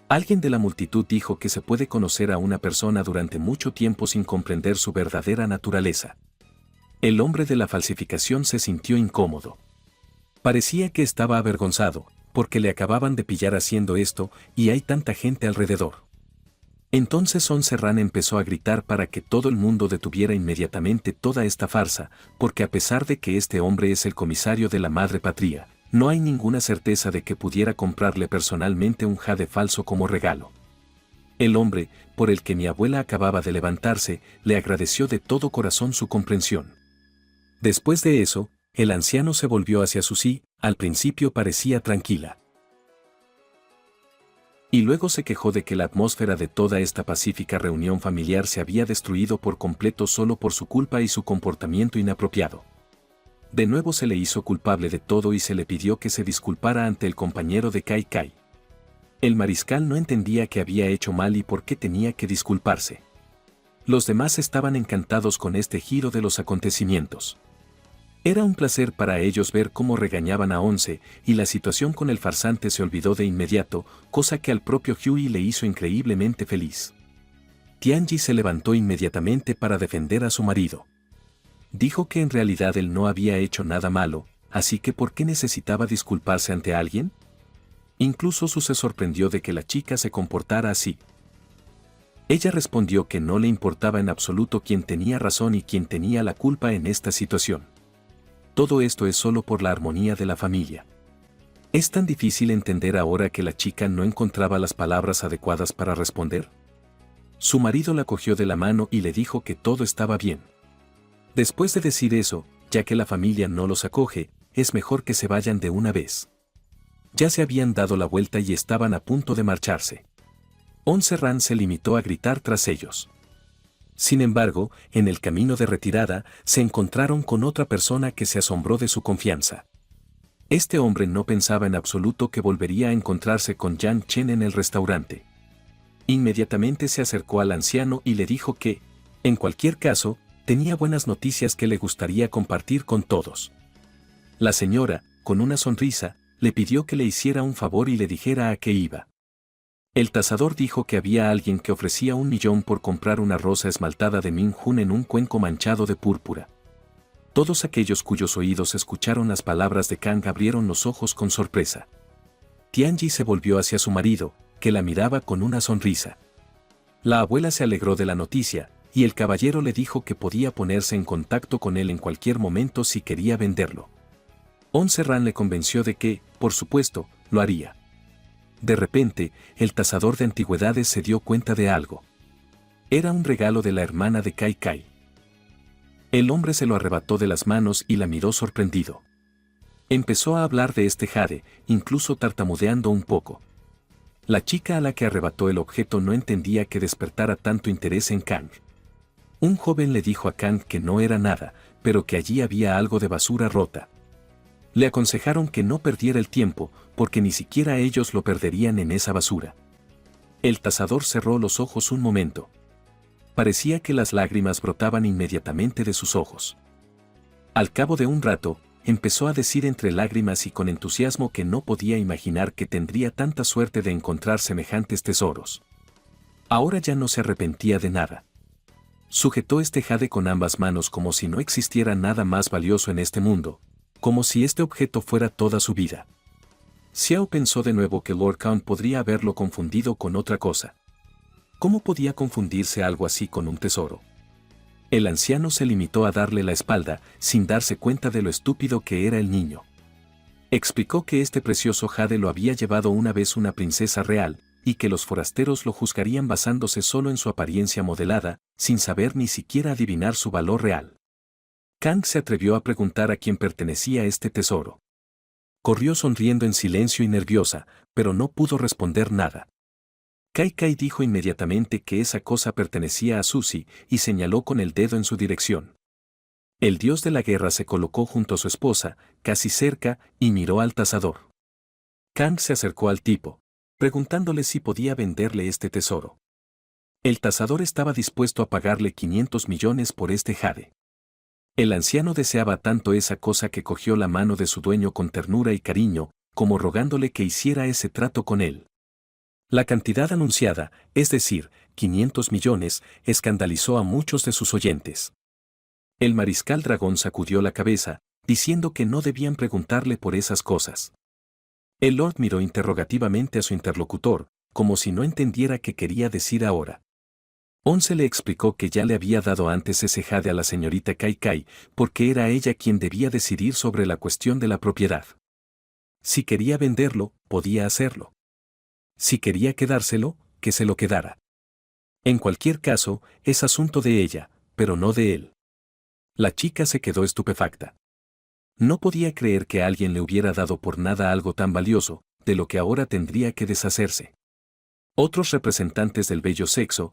A: Alguien de la multitud dijo que se puede conocer a una persona durante mucho tiempo sin comprender su verdadera naturaleza. El hombre de la falsificación se sintió incómodo. Parecía que estaba avergonzado, porque le acababan de pillar haciendo esto y hay tanta gente alrededor. Entonces Son Serrán empezó a gritar para que todo el mundo detuviera inmediatamente toda esta farsa, porque a pesar de que este hombre es el comisario de la madre patria, no hay ninguna certeza de que pudiera comprarle personalmente un jade falso como regalo. El hombre, por el que mi abuela acababa de levantarse, le agradeció de todo corazón su comprensión. Después de eso, el anciano se volvió hacia Suzy, al principio parecía tranquila. Y luego se quejó de que la atmósfera de toda esta pacífica reunión familiar se había destruido por completo solo por su culpa y su comportamiento inapropiado. De nuevo se le hizo culpable de todo y se le pidió que se disculpara ante el compañero de Kai Kai. El mariscal no entendía que había hecho mal y por qué tenía que disculparse. Los demás estaban encantados con este giro de los acontecimientos. Era un placer para ellos ver cómo regañaban a Once, y la situación con el farsante se olvidó de inmediato, cosa que al propio Huey le hizo increíblemente feliz. Tianji se levantó inmediatamente para defender a su marido. Dijo que en realidad él no había hecho nada malo, así que ¿por qué necesitaba disculparse ante alguien? Incluso Su se sorprendió de que la chica se comportara así. Ella respondió que no le importaba en absoluto quién tenía razón y quién tenía la culpa en esta situación. Todo esto es solo por la armonía de la familia. ¿Es tan difícil entender ahora que la chica no encontraba las palabras adecuadas para responder? Su marido la cogió de la mano y le dijo que todo estaba bien. Después de decir eso, ya que la familia no los acoge, es mejor que se vayan de una vez. Ya se habían dado la vuelta y estaban a punto de marcharse. Serrán se limitó a gritar tras ellos. Sin embargo, en el camino de retirada, se encontraron con otra persona que se asombró de su confianza. Este hombre no pensaba en absoluto que volvería a encontrarse con Yang Chen en el restaurante. Inmediatamente se acercó al anciano y le dijo que, en cualquier caso, tenía buenas noticias que le gustaría compartir con todos. La señora, con una sonrisa, le pidió que le hiciera un favor y le dijera a qué iba. El tasador dijo que había alguien que ofrecía 1 millón por comprar una rosa esmaltada de Min Hun en un cuenco manchado de púrpura. Todos aquellos cuyos oídos escucharon las palabras de Kang abrieron los ojos con sorpresa. Tianji se volvió hacia su marido, que la miraba con una sonrisa. La abuela se alegró de la noticia, y el caballero le dijo que podía ponerse en contacto con él en cualquier momento si quería venderlo. Serrán le convenció de que, por supuesto, lo haría. De repente, el tasador de antigüedades se dio cuenta de algo. Era un regalo de la hermana de Kai Kai. El hombre se lo arrebató de las manos y la miró sorprendido. Empezó a hablar de este jade, incluso tartamudeando un poco. La chica a la que arrebató el objeto no entendía que despertara tanto interés en Kang. Un joven le dijo a Kang que no era nada, pero que allí había algo de basura rota. Le aconsejaron que no perdiera el tiempo, porque ni siquiera ellos lo perderían en esa basura. El tasador cerró los ojos un momento. Parecía que las lágrimas brotaban inmediatamente de sus ojos. Al cabo de un rato, empezó a decir entre lágrimas y con entusiasmo que no podía imaginar que tendría tanta suerte de encontrar semejantes tesoros. Ahora ya no se arrepentía de nada. Sujetó este jade con ambas manos como si no existiera nada más valioso en este mundo, como si este objeto fuera toda su vida. Xiao pensó de nuevo que Lord Count podría haberlo confundido con otra cosa. ¿Cómo podía confundirse algo así con un tesoro? El anciano se limitó a darle la espalda, sin darse cuenta de lo estúpido que era el niño. Explicó que este precioso jade lo había llevado una vez una princesa real, y que los forasteros lo juzgarían basándose solo en su apariencia modelada, sin saber ni siquiera adivinar su valor real. Kang se atrevió a preguntar a quién pertenecía este tesoro. Corrió sonriendo en silencio y nerviosa, pero no pudo responder nada. Kai Kai dijo inmediatamente que esa cosa pertenecía a Suzy y señaló con el dedo en su dirección. El dios de la guerra se colocó junto a su esposa, casi cerca, y miró al tasador. Kang se acercó al tipo, preguntándole si podía venderle este tesoro. El tasador estaba dispuesto a pagarle 500 millones por este jade. El anciano deseaba tanto esa cosa que cogió la mano de su dueño con ternura y cariño, como rogándole que hiciera ese trato con él. La cantidad anunciada, es decir, 500 millones, escandalizó a muchos de sus oyentes. El mariscal Dragón sacudió la cabeza, diciendo que no debían preguntarle por esas cosas. El Lord miró interrogativamente a su interlocutor, como si no entendiera qué quería decir ahora. Once le explicó que ya le había dado antes ese jade a la señorita Kai Kai, porque era ella quien debía decidir sobre la cuestión de la propiedad. Si quería venderlo, podía hacerlo. Si quería quedárselo, que se lo quedara. En cualquier caso, es asunto de ella, pero no de él. La chica se quedó estupefacta. No podía creer que alguien le hubiera dado por nada algo tan valioso, de lo que ahora tendría que deshacerse. Otros representantes del bello sexo,